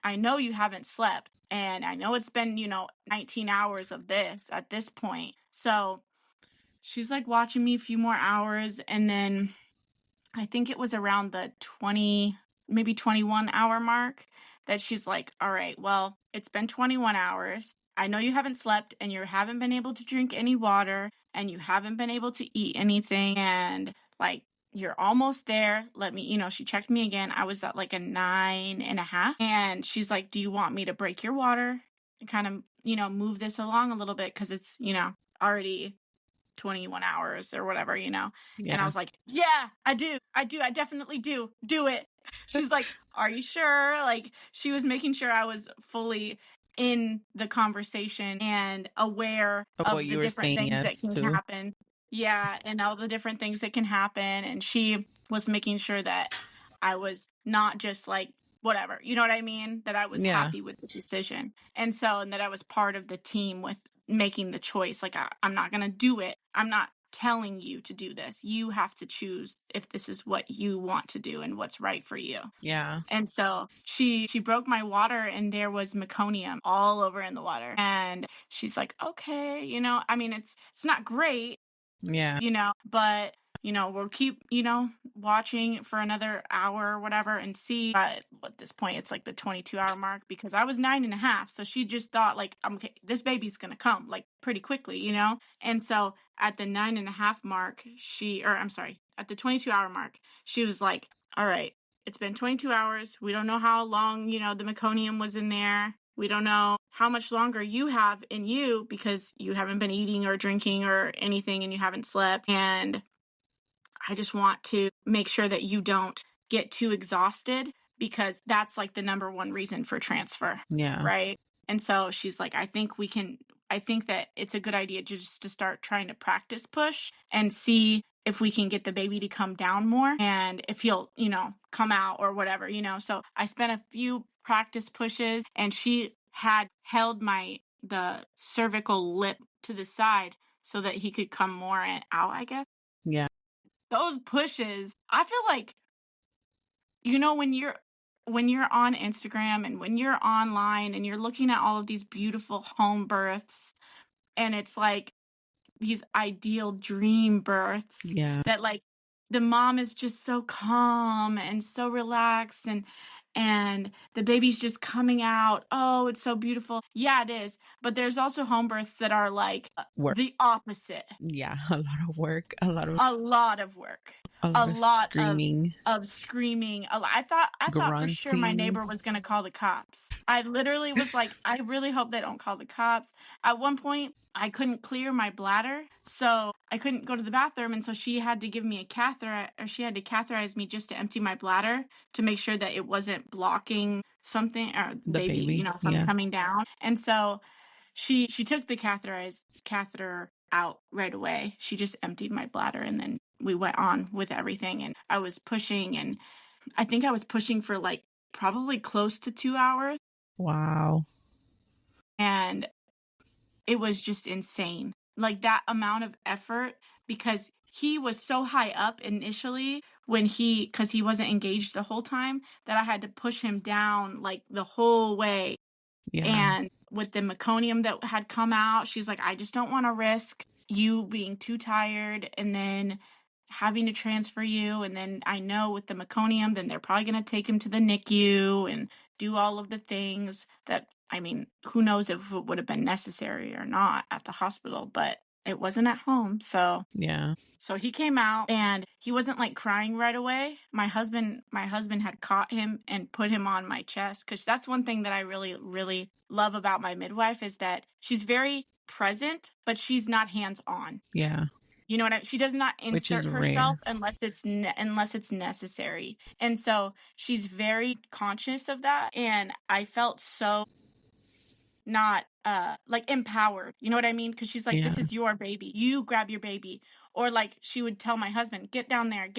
I know you haven't slept, and I know it's been 19 hours of this at this point. So she's like watching me a few more hours, and then I think it was around the 20, maybe 21 hour mark that she's like, all right, well, it's been 21 hours. I know you haven't slept, and you haven't been able to drink any water, and you haven't been able to eat anything, and like you're almost there. Let me, she checked me again. I was at like a 9.5, and she's like, do you want me to break your water and kind of, move this along a little bit? Cause it's, already 21 hours or whatever, Yeah. And I was like, yeah, I do. I definitely do it. She's like, are you sure? Like, she was making sure I was fully in the conversation and aware of the different things that can happen. Yeah. And all the different things that can happen. And she was making sure that I was not just like, whatever, you know what I mean? That I was happy with the decision. And that I was part of the team with making the choice. Like, I'm not going to do it. I'm not telling you to do this. You have to choose if this is what you want to do and what's right for you. Yeah. And so she broke my water, and there was meconium all over in the water. And she's like, okay, I mean, it's not great. Yeah. But we'll keep, watching for another hour or whatever and see. At this point, it's like the 22-hour mark because I was 9.5. So she just thought like, okay, this baby's going to come like pretty quickly, And so at the 9.5 mark, at the 22-hour mark, she was like, all right, it's been 22 hours. We don't know how long, the meconium was in there. We don't know how much longer you have in you because you haven't been eating or drinking or anything and you haven't slept. And I just want to make sure that you don't get too exhausted because that's like the number one reason for transfer. Yeah. Right. And so she's like, I think that it's a good idea just to start trying to practice push and see if we can get the baby to come down more and if he'll, come out or whatever, So I spent a few practice pushes and she had held the cervical lip to the side so that he could come more out, I guess. Yeah. Those pushes, I feel like, when you're on Instagram and when you're online and you're looking at all of these beautiful home births and it's like these ideal dream births that like the mom is just so calm and so relaxed and the baby's just coming out. Oh, it's so beautiful. Yeah, it is. But there's also home births that are like the opposite. Yeah, a lot of work, a lot of work. A lot screaming. Of screaming. I thought for sure my neighbor was going to call the cops. I literally was like, I really hope they don't call the cops. At one point, I couldn't clear my bladder, so I couldn't go to the bathroom, and so she had to give me a catheter, or she had to catheterize me just to empty my bladder to make sure that it wasn't blocking something or the baby, from coming down. And so she took the catheter out right away. She just emptied my bladder and then we went on with everything. And I was pushing, and I think I was pushing for like probably close to 2 hours. Wow. And it was just insane. Like that amount of effort because he was so high up initially because he wasn't engaged the whole time that I had to push him down like the whole way. Yeah. And with the meconium that had come out, she's like, I just don't want to risk you being too tired and then having to transfer you. And then I know with the meconium, then they're probably going to take him to the NICU and do all of the things that, I mean, who knows if it would have been necessary or not at the hospital, but it wasn't at home. So yeah. So he came out and he wasn't like crying right away. My husband had caught him and put him on my chest because that's one thing that I really, really love about my midwife is that she's very present, but she's not hands-on. Yeah. You know what she does not insert herself unless it's necessary. And so she's very conscious of that. And I felt so not like empowered. You know what I mean? Because she's like, this is your baby. You grab your baby. Or like she would tell my husband, get down there,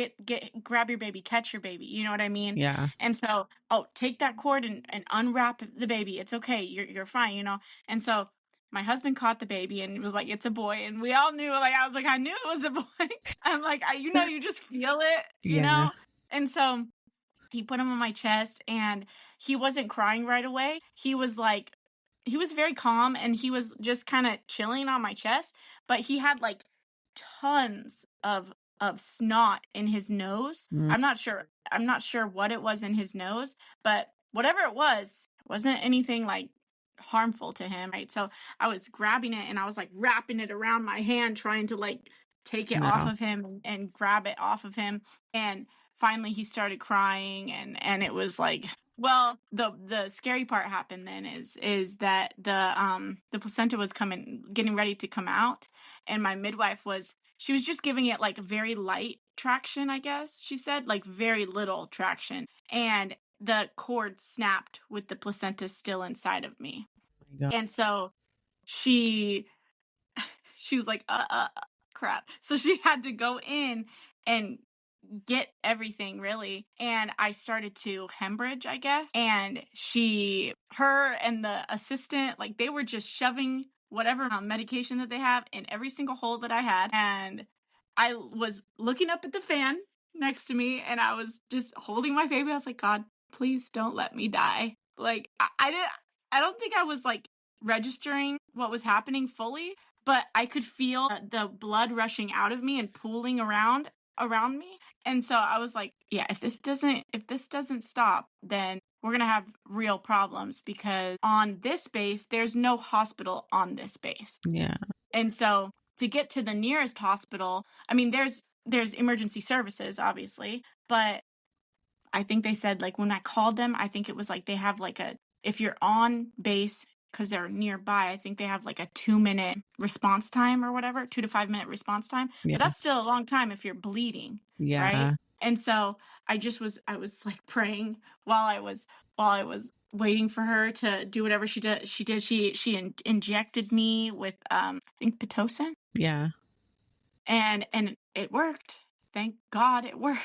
grab your baby, catch your baby. You know what I mean? Yeah. And so, take that cord and unwrap the baby. It's okay. You're fine, And so my husband caught the baby and was like, it's a boy. And we all knew, like, I was like, I knew it was a boy. I'm like, you just feel it, you know? And so he put him on my chest and he wasn't crying right away. He was very calm and he was just kind of chilling on my chest, but he had like tons of snot in his nose. I'm not sure what it was in his nose, but whatever it wasn't anything like harmful to him, right? So I was grabbing it and I was like wrapping it around my hand trying to like take it off of him and grab it off of him. And finally he started crying and it was like, well, the scary part happened then is that the placenta was getting ready to come out, and my midwife she was just giving it like very light traction, I guess she said, like very little traction, and the cord snapped with the placenta still inside of me. Oh, and so she was like, crap. So she had to go in and get everything really. And I started to hemorrhage, I guess. And her and the assistant, like they were just shoving whatever medication that they have in every single hole that I had. And I was looking up at the fan next to me and I was just holding my baby. I was like, God, please don't let me die. Like I don't think I was like registering what was happening fully, but I could feel the blood rushing out of me and pooling around. around me. And so I was like, yeah, if this doesn't stop, then we're going to have real problems, because on this base, there's no hospital on this base. Yeah. And so to get to the nearest hospital, I mean, there's emergency services, obviously, but I think they said, like, when I called them, I think it was like they have like if you're on base, because they're nearby, I think they have like a 2-minute response time or whatever, 2 to 5 minute response time. Yeah. But that's still a long time if you're bleeding. Yeah. Right. And so I was like praying while I was waiting for her to do whatever she did. She injected me with I think Pitocin. Yeah. And it worked. Thank God it worked.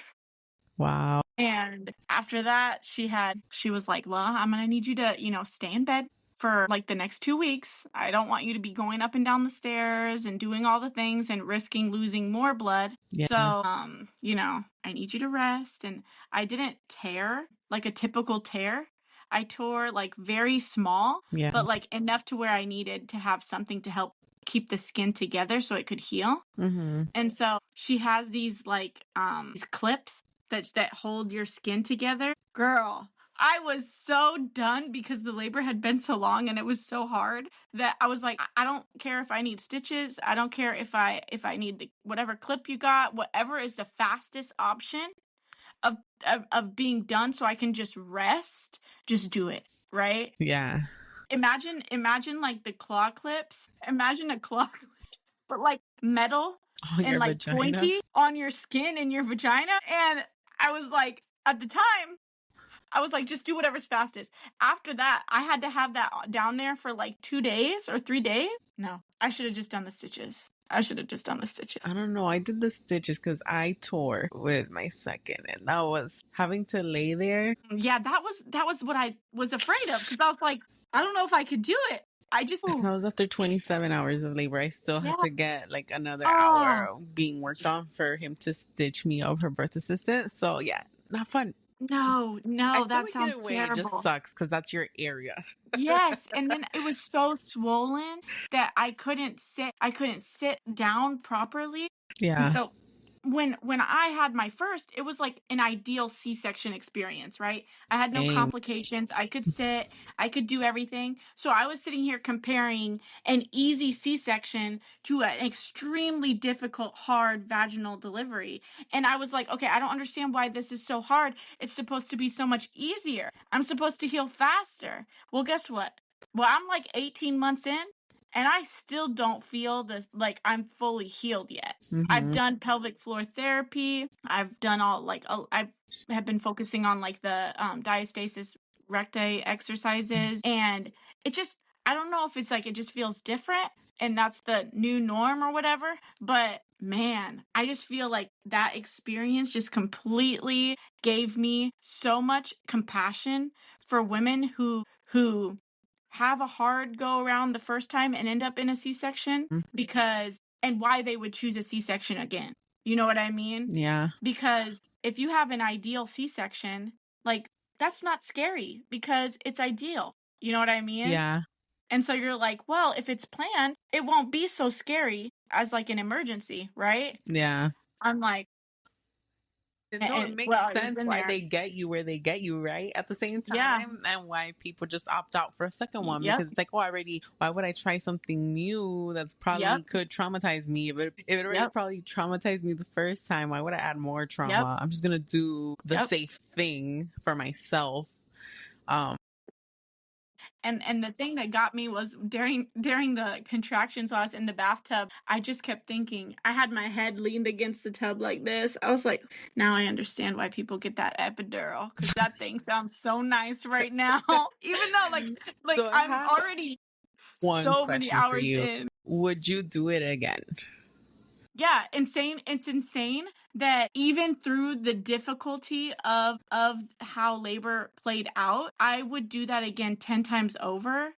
Wow. And after that, she was like, well, I'm going to need you to, stay in bed for like the next 2 weeks. I don't want you to be going up and down the stairs and doing all the things and risking losing more blood. Yeah. So, I need you to rest. And I didn't tear like a typical tear. I tore like very small, Yeah. but like enough to where I needed to have something to help keep the skin together so it could heal. Mm-hmm. And so she has these like these clips that hold your skin together. Girl, I was so done because the labor had been so long and it was so hard that I was like, I don't care if I need stitches. I don't care if I need whatever clip you got, whatever is the fastest option of being done so I can just rest, just do it, right? Yeah. Imagine like the claw clips. Imagine a claw clips, but like metal and like vagina. Pointy on your skin and your vagina. And I was like, at the time, I was like, just do whatever's fastest. After that, I had to have that down there for like 2 days or 3 days. No, I should have just done the stitches. I don't know. I did the stitches because I tore with my second, and that was having to lay there. Yeah, that was what I was afraid of, because I was like, I don't know if I could do it. I was after 27 hours of labor. I still had to get like another hour being worked on for him to stitch me up, her birth assistant. So yeah, not fun. No, that sounds terrible. It just sucks because that's your area. Yes, and then it was so swollen that I couldn't sit down properly. Yeah. And so when I had my first, it was like an ideal C-section experience, right? I had no complications. I could sit, I could do everything. So I was sitting here comparing an easy C-section to an extremely difficult, hard vaginal delivery. And I was like, okay, I don't understand why this is so hard. It's supposed to be so much easier. I'm supposed to heal faster. Well, guess what? Well, I'm like 18 months in, and I still don't feel like I'm fully healed yet. Mm-hmm. I've done pelvic floor therapy. I've done I have been focusing on like the diastasis recti exercises. And it just, I don't know if it's like, it just feels different and that's the new norm or whatever. But man, I just feel like that experience just completely gave me so much compassion for women who have a hard go around the first time and end up in a C-section, and why they would choose a C-section again. You know what I mean? Yeah. Because if you have an ideal C-section, like, that's not scary because it's ideal. You know what I mean? Yeah. And so you're like, well, if it's planned, it won't be so scary as like an emergency, right? Yeah. I'm like, no, it makes sense why they get you where they get you, right? At the same time, and why people just opt out for a second one, because it's like, why would I try something new that's probably could traumatize me? If it already probably traumatized me the first time, why would I add more trauma? I'm just gonna do the safe thing for myself. And the thing that got me was during the contractions while I was in the bathtub, I just kept thinking, I had my head leaned against the tub like this. I was like, now I understand why people get that epidural, because that thing sounds so nice right now. Even though like so I'm already so many hours in. Would you do it again? Yeah, insane. It's insane that even through the difficulty of how labor played out, I would do that again 10 times over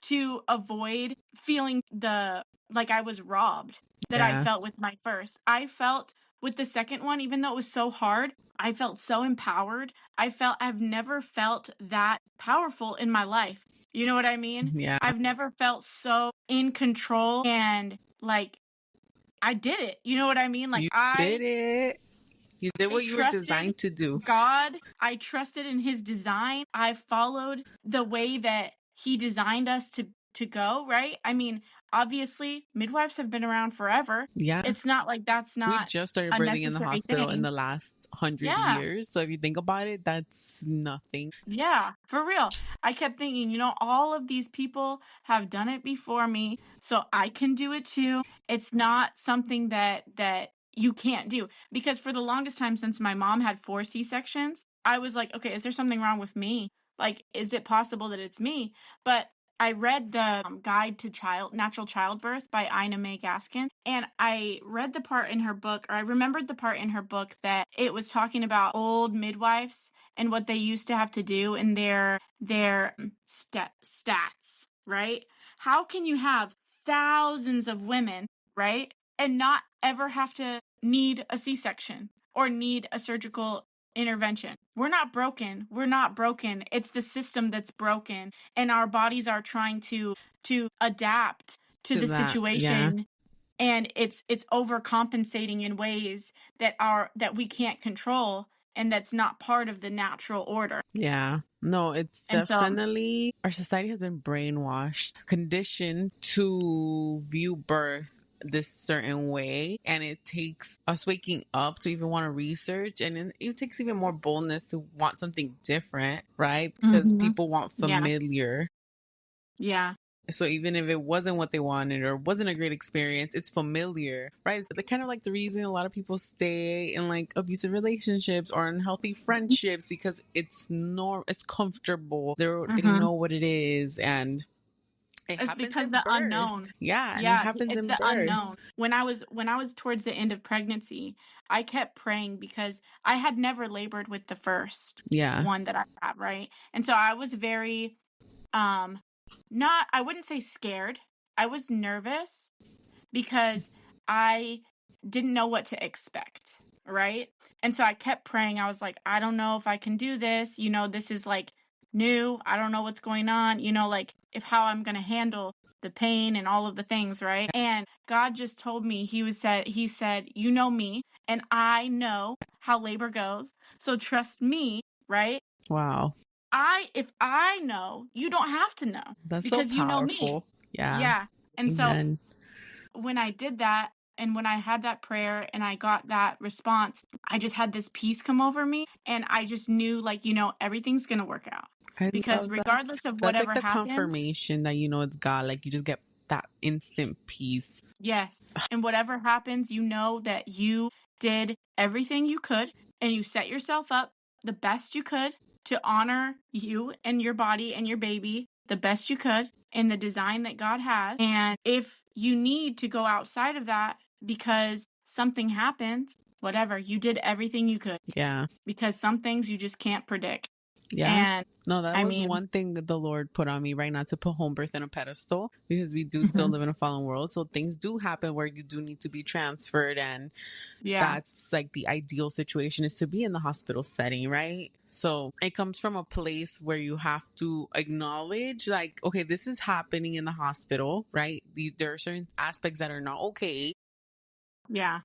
to avoid feeling like I was robbed that I felt with my first. I felt with the second one, even though it was so hard, I felt so empowered. I've never felt that powerful in my life. You know what I mean? Yeah. I've never felt so in control and like, I did it. You know what I mean? Like, did it. You did I what you were trusted designed to do. God. I trusted in his design. I followed the way that he designed us to go, right? I mean, obviously, midwives have been around forever. Yeah. It's not like that's We not just started a birthing in the necessary hospital in thing. the last 100 Yeah. years. So if you think about it, that's nothing. Yeah, for real. I kept thinking, all of these people have done it before me, so I can do it too. It's not something that you can't do because for the longest time since my mom had 4 C-sections, I was like, okay, is there something wrong with me? Like, is it possible that it's me? But I read the Guide to Natural Childbirth by Ina May Gaskin, and I read the part in her book, or I remembered the part in her book that it was talking about old midwives and what they used to have to do in their stats, right? How can you have thousands of women, right, and not ever have to need a C-section or need a surgical intervention? We're not broken. We're not broken. It's the system that's broken, and our bodies are trying to adapt to To the that, yeah. situation, and it's overcompensating in ways that we can't control, and that's not part of the natural order. Yeah. No, it's And so, definitely our society has been brainwashed, conditioned to view birth this certain way, and it takes us waking up to even want to research, and it takes even more boldness to want something different, right? Because people want yeah, familiar. yeah, So even if it wasn't what they wanted or wasn't a great experience, it's familiar, right? So kind of like the reason a lot of people stay in like abusive relationships or unhealthy friendships because it's it's comfortable. They know what it is, and it it's happens because in the birth. unknown. Yeah, and it Yeah, happens it's in the birth. unknown. When I was towards the end of pregnancy, I kept praying because I had never labored with the first Yeah. one that I had, right? And so I was very not I wouldn't say scared. I was nervous because I didn't know what to expect, right? And so I kept praying. I was like, I don't know if I can do this. This is like new. I don't know what's going on, like if how I'm going to handle the pain and all of the things, right? And God just told me, he said, you know me, and I know how labor goes. So trust me, right? Wow. If I know, you don't have to know That's so because you know me. powerful. Yeah. Yeah. And so Amen. when I did that and when I had that prayer and I got that response, I just had this peace come over me and I just knew like, everything's going to work out. I Because love that. regardless of That's like whatever the happens, confirmation that you know it's God. Like you just get that instant peace. yes, and whatever happens, you know that you did everything you could and you set yourself up the best you could to honor you and your body and your baby the best you could in the design that God has. And if you need to go outside of that because something happens, whatever, you did everything you could Yeah. because some things you just can't predict. Yeah. And No, that I was mean, one thing the Lord put on me right now to put home birth in a pedestal because we do still live in a fallen world. So things do happen where you do need to be transferred. And yeah, that's like the ideal situation is to be in the hospital setting, right? So it comes from a place where you have to acknowledge, like, okay, this is happening in the hospital, right? There are certain aspects that are not okay. yeah,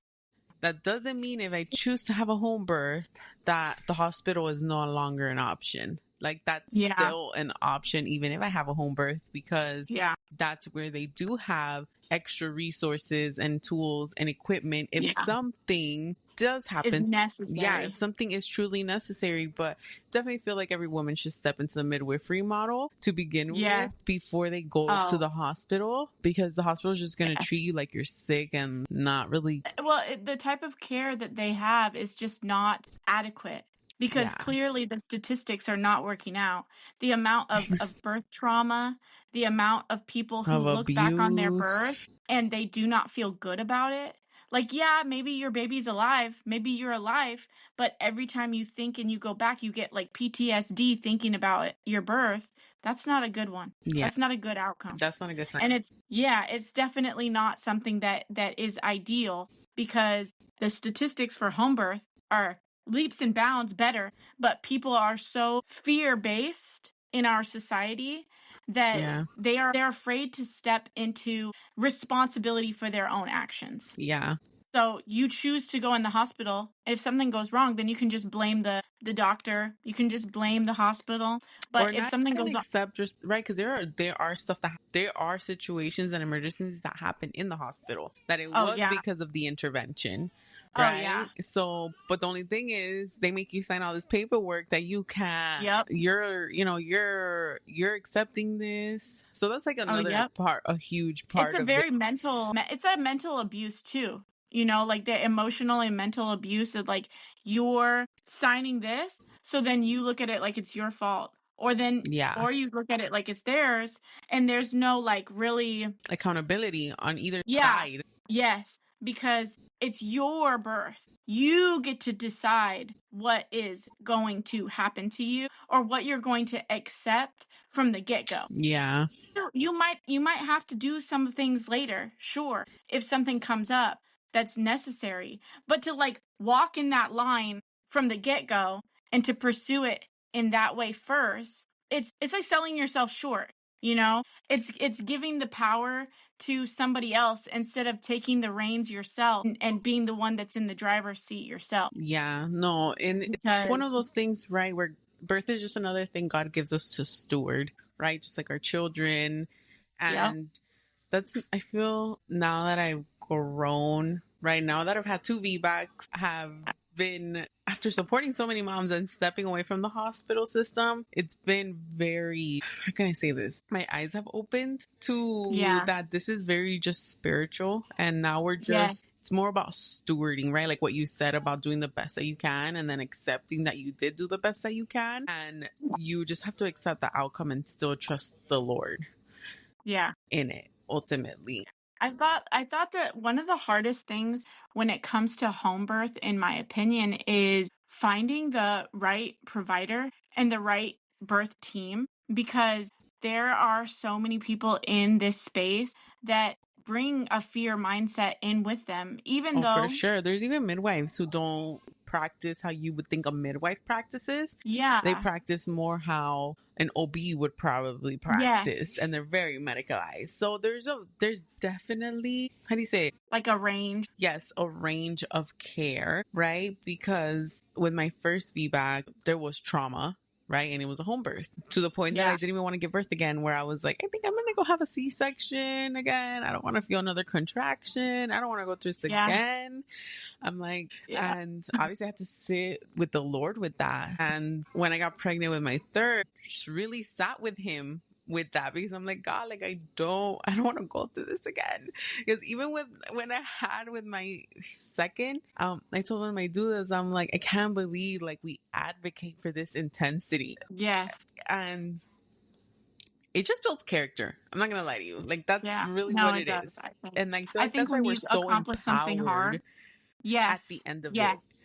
That doesn't mean if I choose to have a home birth that the hospital is no longer an option. Like that's yeah, still an option even if I have a home birth because yeah, that's where they do have extra resources and tools and equipment if yeah, something does is happen. Yeah, necessary. if something is truly necessary, but definitely feel like every woman should step into the midwifery model to begin Yes. with before they go to Oh, the hospital because the hospital is just going to treat yes. you like you're sick and not really. Well, the type of care that they have is just not adequate because Yeah. clearly the statistics are not working out. The amount of birth trauma, the amount of people who Of look back on their birth abuse. and they do not feel good about it. Like, yeah, maybe your baby's alive, maybe you're alive, but every time you think and you go back, you get like PTSD thinking about your birth. That's not a good one. Yeah, That's not a good outcome. that's not a good sign. And it's definitely not something that is ideal because the statistics for home birth are leaps and bounds better, but people are so fear-based in our society that Yeah. they're afraid to step into responsibility for their own actions. Yeah. So you choose to go in the hospital. If something goes wrong, then you can just blame the doctor. You can just blame the hospital. But Or if not something even goes on, accept just right, because there are stuff that there are situations and emergencies that happen in the hospital that it oh was yeah, because of the intervention, oh yeah, right? So, but the only thing is they make you sign all this paperwork that you can't. yep, You're accepting this. So that's like oh another yep. part, a huge It's part a of it. very it's a mental abuse too. Like the emotional and mental abuse of like you're signing this, so then you look at it like it's your fault. Yeah, Or you look at it like it's theirs, and there's no like really, accountability on either yeah, side. yes, because it's your birth. You get to decide what is going to happen to you or what you're going to accept from the get-go. Yeah, You might have to do some things later, sure, if something comes up that's necessary. But to like walk in that line from the get-go and to pursue it in that way first, it's like selling yourself short, you know? It's giving the power to somebody else instead of taking the reins yourself and being the one that's in the driver's seat yourself. yeah, no, and it's one of Because those things, right, where birth is just another thing God gives us to steward, right? Just like our children. yep, And that's, I feel now that I've grown, right, now that I've had two VBACs, have been, after supporting so many moms and stepping away from the hospital system, it's been very, how can I say this? My eyes have opened to yeah, that this is very just spiritual. And now we're yeah, just, it's more about stewarding, right? Like what you said about doing the best that you can and then accepting that you did do the best that you can. And you just have to accept the outcome and still trust the Lord yeah. in it ultimately. I thought that one of the hardest things when it comes to home birth, in my opinion, is finding the right provider and the right birth team, because there are so many people in this space that bring a fear mindset in with them, even Oh, for though, sure. There's even midwives who don't practice how you would think a midwife practices. They yeah, practice more how an OB would probably yes, practice, and they're very medicalized. So there's definitely, how do you say it? like a range. Yes, a range of care, right? Because with my first VBAC, there was trauma, right? And it was a home birth to the point that I Yeah, didn't even want to give birth again, where I was like, I think I'm going to go have a C-section again. I don't want to feel another contraction. I don't want to go through this yeah, again. I'm like, yeah, and obviously I had to sit with the Lord with that. And when I got pregnant with my third, just really sat with him with that, because I'm like, God, like I don't want to go through this again. Because even with when I had with my second, I told him I do this, I'm like, I can't believe like we advocate for this intensity. yes, And it just builds character. I'm not gonna lie to you. Like that's yeah. really No, what it it does, is. I think. And I feel I like think that's why when we're you so accomplish something hard, empowered at yes, the end of it. yes.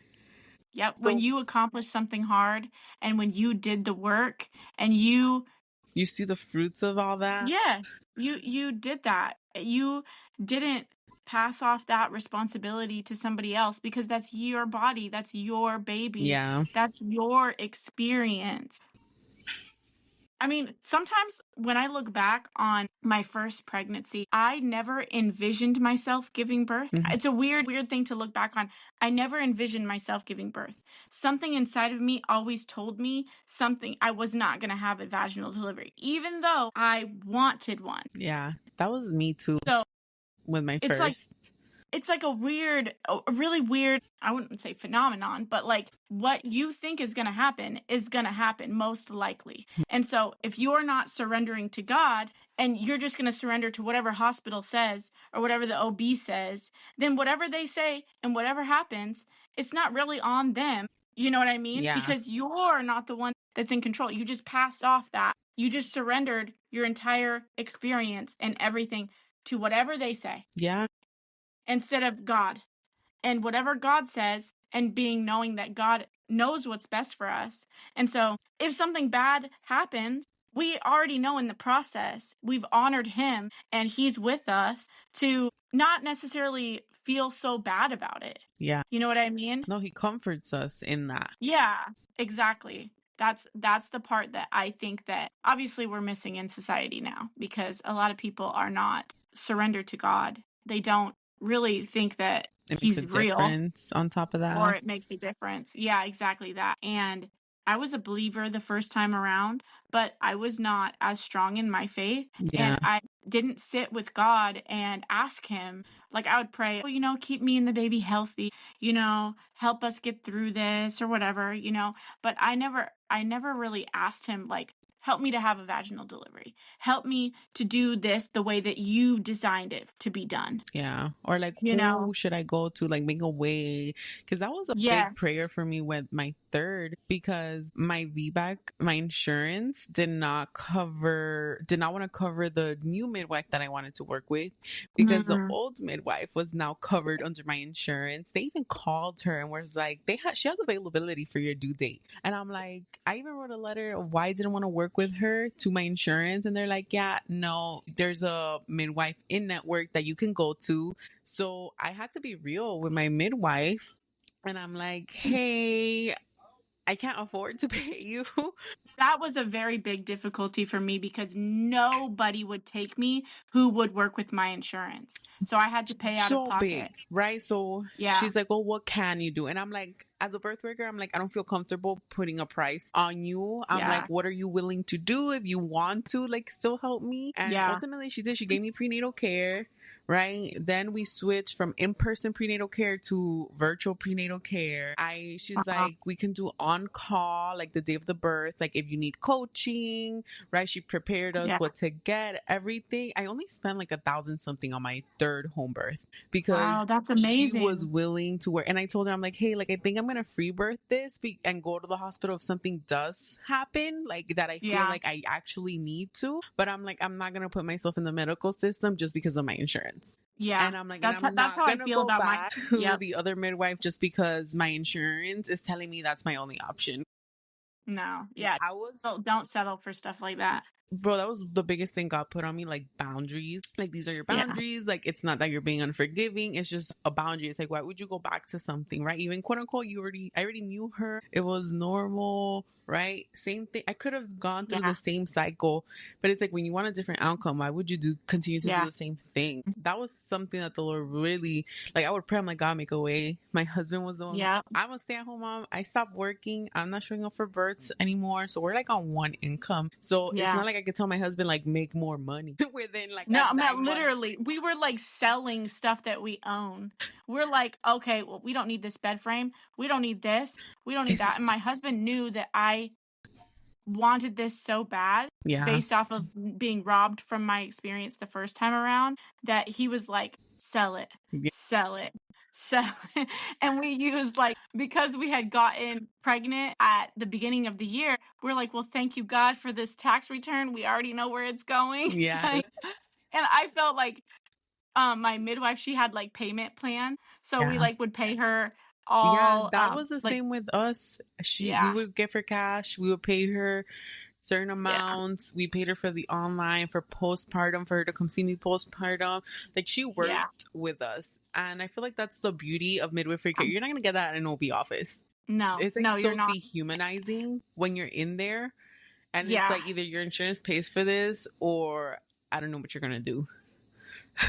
Yep, when So you accomplish something hard and when you did the work and you, you see the fruits of all that. yes, you did that. You didn't pass off that responsibility to somebody else because that's your body, that's your baby, Yeah. that's your experience. I mean, sometimes when I look back on my first pregnancy, I never envisioned myself giving birth. Mhm. It's a weird thing to look back on. I never envisioned myself giving birth. Something inside of me always told me something I was not going to have a vaginal delivery, even though I wanted one. Yeah. That was me too So with my it's like, first. it's like a really weird, I wouldn't say phenomenon, but like what you think is going to happen most likely. And so if you're not surrendering to God and you're just going to surrender to whatever hospital says or whatever the OB says, then whatever they say and whatever happens, it's not really on them. You know what I mean? Yeah. Because you're not the one that's in control. You just passed off that. You just surrendered your entire experience and everything to whatever they say Yeah. instead of God. And whatever God says, and being knowing that God knows what's best for us. And so if something bad happens, we already know in the process, we've honored him and he's with us to not necessarily feel so bad about it. Yeah. You know what I mean? No, he comforts us in that. Yeah, exactly. That's the part that I think that obviously we're missing in society now because a lot of people are not surrendered to God. They don't really think that It makes a he's real, difference on top of or that. it makes a difference. Yeah, exactly that. And I was a believer the first time around, but I was not as strong in my faith. Yeah. And I didn't sit with God and ask him. Like, I would pray, keep me and the baby healthy, help us get through this or whatever, but I never really asked him, like, help me to have a vaginal delivery. Help me to do this the way that you've designed it to be done. Yeah. Or like, You who know? should I go to? Like, make a way. Because that was a big prayer Yes. for me with my third, because my VBAC, my insurance did not want to cover the new midwife that I wanted to work with, because the Mm. old midwife was now covered under my insurance. They even called her and was like, she has availability for your due date. And I'm like, I even wrote a letter of why I didn't want to work with her to my insurance. And they're like, yeah, no, there's a midwife in network that you can go to. So I had to be real with my midwife. And I'm like, hey, I can't afford to pay you. That was a very big difficulty for me because nobody would take me who would work with my insurance. So I had to pay out of So big, pocket. right? So Yeah. she's like, well, what can you do? And I'm like, as a birth worker, I'm like, I don't feel comfortable putting a price on you. I'm like, Yeah. what are you willing to do if you want to, like, still help me? And Yeah. ultimately she did. She gave me prenatal care, right? Then we switched from in-person prenatal care to virtual prenatal care. She's like, we can do on call, like the day of the birth, like if you need coaching, right? She prepared us Yeah. what to get, everything. I only spent like 1,000 something on my third home birth because Wow, that's she was amazing. willing to work. And I told her, I'm like, hey, like, I think I'm gonna free birth this and go to the hospital if something does happen, like that I feel Yeah. like I actually need to. But I'm like, I'm not gonna put myself in the medical system just because of my insurance. Yeah. And I'm like, That's I'm that's not how I gonna feel go about my back to Yep. the other midwife just because my insurance is telling me that's my only option. No. Yeah. I was Don't settle for stuff like that. Bro, that was the biggest thing God put on me, like boundaries. Like, these are your Yeah. boundaries. Like, it's not that you're being unforgiving. It's just a boundary. It's like, why would you go back to something, right? Even quote unquote, I already knew her. It was normal, right? Same thing. I could have gone through Yeah. the same cycle, but it's like, when you want a different outcome, why would you continue to do the same thing? That was something that the Lord really, like, I would pray, I'm like, God, make a way. My husband was the one. Yeah. I'm a stay-at-home mom. I stopped working. I'm not showing up for births anymore. So we're like on one income. So it's not like I could tell my husband, like, make more money within like No, a I mean, 9 month. literally, we were like selling stuff that we own. We're like, okay, well, we don't need this bed frame. We don't need this. We don't need that. And my husband knew that I wanted this so bad, based off of being robbed from my experience the first time around, that he was like, sell it, sell it, sell it. And we used, like, because we had gotten pregnant at the beginning of the year, we're like, well, thank you, God, for this tax return. We already know where it's going. Yeah. And I felt like my midwife, she had like payment plan. So we like would pay her all. That was the same with us. We would give her cash. We would pay her certain amounts. We paid her for the online, for postpartum, for her to come see me postpartum. Like, she worked with us. And I feel like that's the beauty of midwifery care. You're not going to get that in an OB office. No, it's like you're not. Dehumanizing when you're in there. And it's like, either your insurance pays for this or I don't know what you're going to do.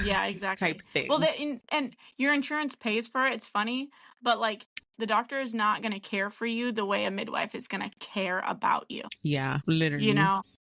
Yeah, exactly. Type thing. Well, and your insurance pays for it. It's funny, but like, the doctor is not going to care for you the way a midwife is going to care about you. Yeah, literally.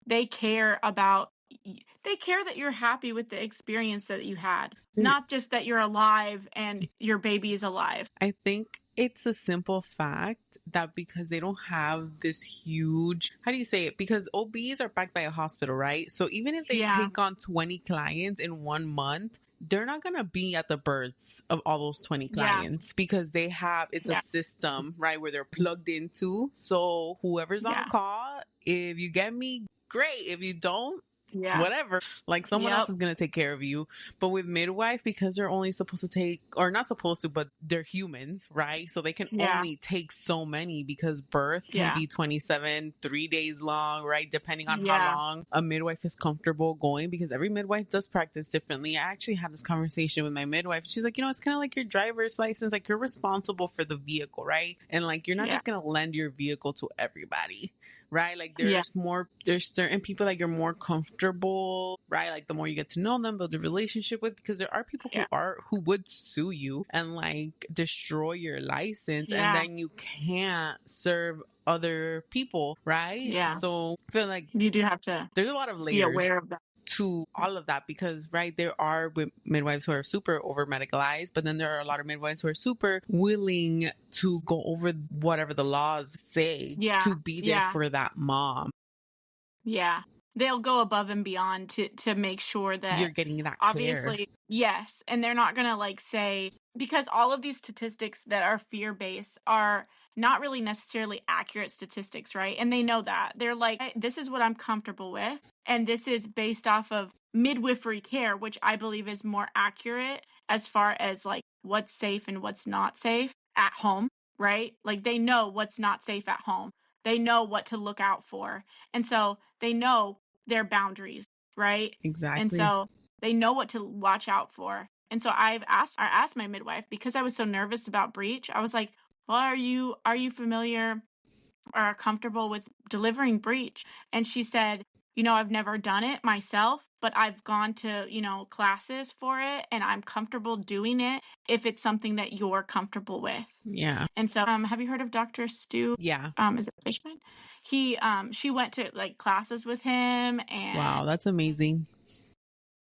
They care that you're happy with the experience that you had, not just that you're alive and your baby is alive. I think it's a simple fact that because they don't have this huge, how do you say it? Because OBs are backed by a hospital, right? So even if they take on 20 clients in 1 month, they're not going to be at the births of all those 20 clients because it's a system, right, where they're plugged into. So whoever's on call, if you get me, great. If you don't, whatever, like, someone else is going to take care of you. But with midwife, because they're only supposed to take, or not supposed to, but they're humans, right? So they can only take so many, because birth can be 27, 3 days long, right? Depending on how long a midwife is comfortable going, because every midwife does practice differently. I actually had this conversation with my midwife. She's like, it's kind of like your driver's license. Like, you're responsible for the vehicle, right? And like, you're not just going to lend your vehicle to everybody, right? Like Yeah. there's certain people that you're more comfortable, right? Like the more you get to know them, build a relationship with, because there are people who would sue you and like destroy your license, and then you can't serve other people, right? Yeah. So I feel like you do have to there's a lot of be layers aware of that. to all of that, because right, there are midwives who are super over medicalized, but then there are a lot of midwives who are super willing to go over whatever the laws say to be there for that mom. Yeah. They'll go above and beyond to make sure that You're getting that obviously care. yes, and they're not going to like say, because all of these statistics that are fear-based are not really necessarily accurate statistics, right? And they know that. They're like, this is what I'm comfortable with, and this is based off of midwifery care, which I believe is more accurate as far as like what's safe and what's not safe at home, right? Like they know what's not safe at home. They know what to look out for. And so they know their boundaries, right? Exactly. And so they know what to watch out for. And so I asked my midwife, because I was so nervous about breech. I was like, well, are you familiar or comfortable with delivering breech? And she said, I've never done it myself, but I've gone to, classes for it, and I'm comfortable doing it if it's something that you're comfortable with. Yeah. And so, have you heard of Dr. Stu? Yeah. Is it Fishman? She went to like classes with him, and wow, that's amazing.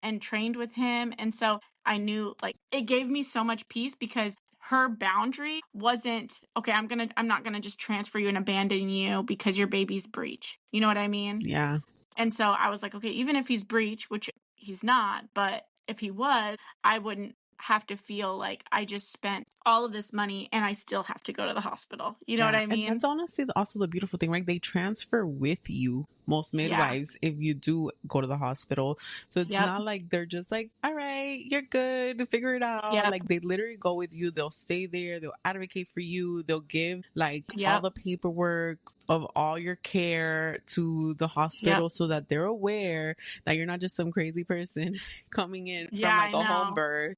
And trained with him. And so I knew like it gave me so much peace, because her boundary wasn't, okay, I'm not gonna just transfer you and abandon you because your baby's breech. You know what I mean? Yeah. And so I was like, okay, even if he's breech, which he's not, but if he was, I wouldn't have to feel like I just spent all of this money and I still have to go to the hospital. You know what I mean? And that's honestly also the beautiful thing, right? They transfer with you, most midwives, if you do go to the hospital. So it's not like they're just like, all right, you're good, figure it out. Like they literally go with you. They'll stay there. They'll advocate for you. They'll give like all the paperwork of all your care to the hospital so that they're aware that you're not just some crazy person coming in from like a home birth.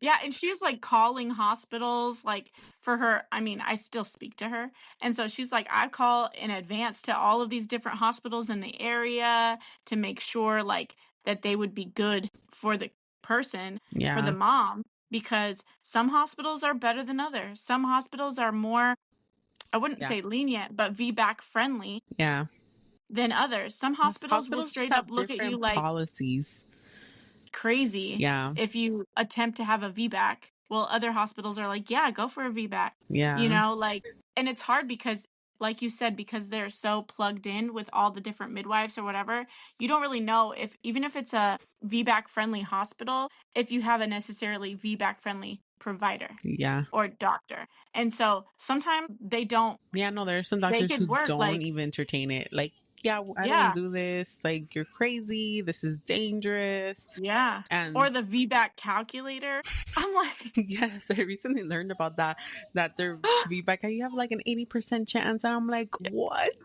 Yeah, and she's like calling hospitals like for her. I mean, I still speak to her. And so she's like, I call in advance to all of these different hospitals in the area to make sure like that they would be good for the person, for the mom, because some hospitals are better than others. Some hospitals are more, I wouldn't say lenient, but VBAC friendly than others. Some hospitals will straight up look at you like policies. Crazy if you attempt to have a VBAC. Well, other hospitals are like, yeah, go for a VBAC. Like, and it's hard because like you said, because they're so plugged in with all the different midwives or whatever, you don't really know if, even if it's a VBAC friendly hospital, if you have a necessarily VBAC friendly provider or doctor. And so sometimes they don't. Yeah, no, there are some doctors who don't even entertain it. Like, I don't do this. Like, you're crazy. This is dangerous. Yeah. And or the VBAC calculator. I'm like, yes, I recently learned about that their VBAC, you have like an 80% chance. And I'm like, what?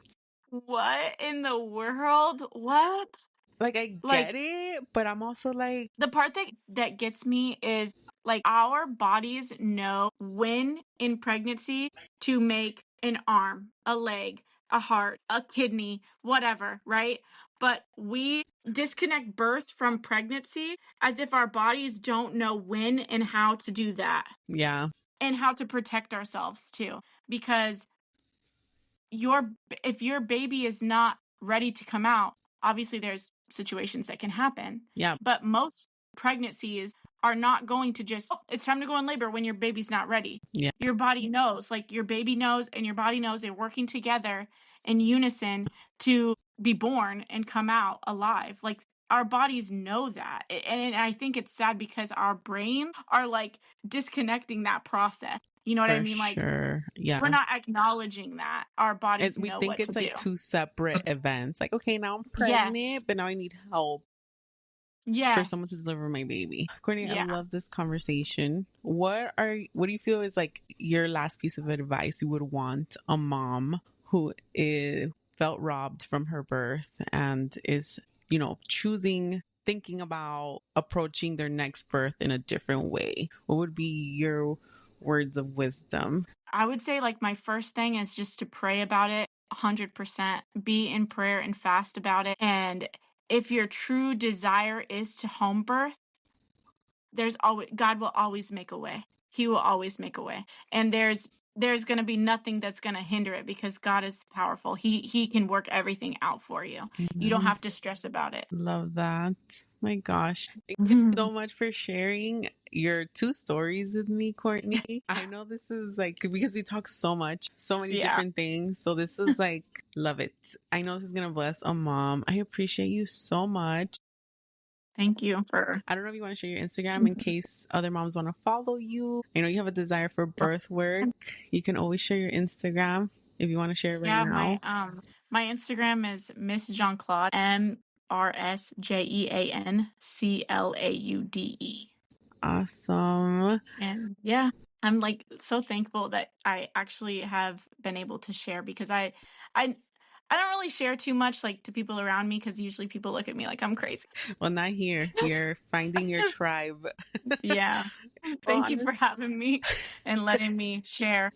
What in the world? What? Like, I get it, but I'm also like, the part that gets me is like our bodies know when in pregnancy to make an arm, a leg, a heart, a kidney, whatever, right? But we disconnect birth from pregnancy as if our bodies don't know when and how to do that. Yeah. And how to protect ourselves too. Because if your baby is not ready to come out, obviously there's situations that can happen. Yeah. But most pregnancies are not going to just, it's time to go in labor when your baby's not ready. Yeah. Your body knows, like your baby knows and your body knows, they're working together in unison to be born and come out alive. Like our bodies know that. And I think it's sad because our brains are like disconnecting that process. You know what I mean? Like, sure. Yeah. We're not acknowledging that our bodies know what to do. We think it's like two separate events. Like, okay, now I'm pregnant, but now I need help. For someone to deliver my baby. Courtney, I love this conversation. What do you feel is like your last piece of advice you would want a mom who felt robbed from her birth and is, thinking about approaching their next birth in a different way? What would be your words of wisdom? I would say like my first thing is just to pray about it. 100%. Be in prayer and fast about it. And if your true desire is to home birth, God will always make a way. He will always make a way. And there's going to be nothing that's going to hinder it because God is powerful. He can work everything out for you. You don't have to stress about it. Love that. My gosh. Thank you so much for sharing your 2 stories with me, Courtney. I know this is like, because we talk so much, so many different things. So this is like, love it. I know this is going to bless a mom. I appreciate you so much. Thank you for. I don't know if you want to share your Instagram in case other moms want to follow you. I know you have a desire for birth work. You can always share your Instagram if you want to share it right now. My Instagram is Miss Jean Claude, MRSJEANCLAUDE. Awesome. And yeah, I'm like so thankful that I actually have been able to share because I don't really share too much like to people around me because usually people look at me like I'm crazy. Well, not here. You're finding your tribe. Yeah. Thank you for having me and letting me share.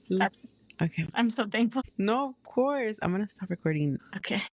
Okay. I'm so thankful. No, of course. I'm going to stop recording. Okay.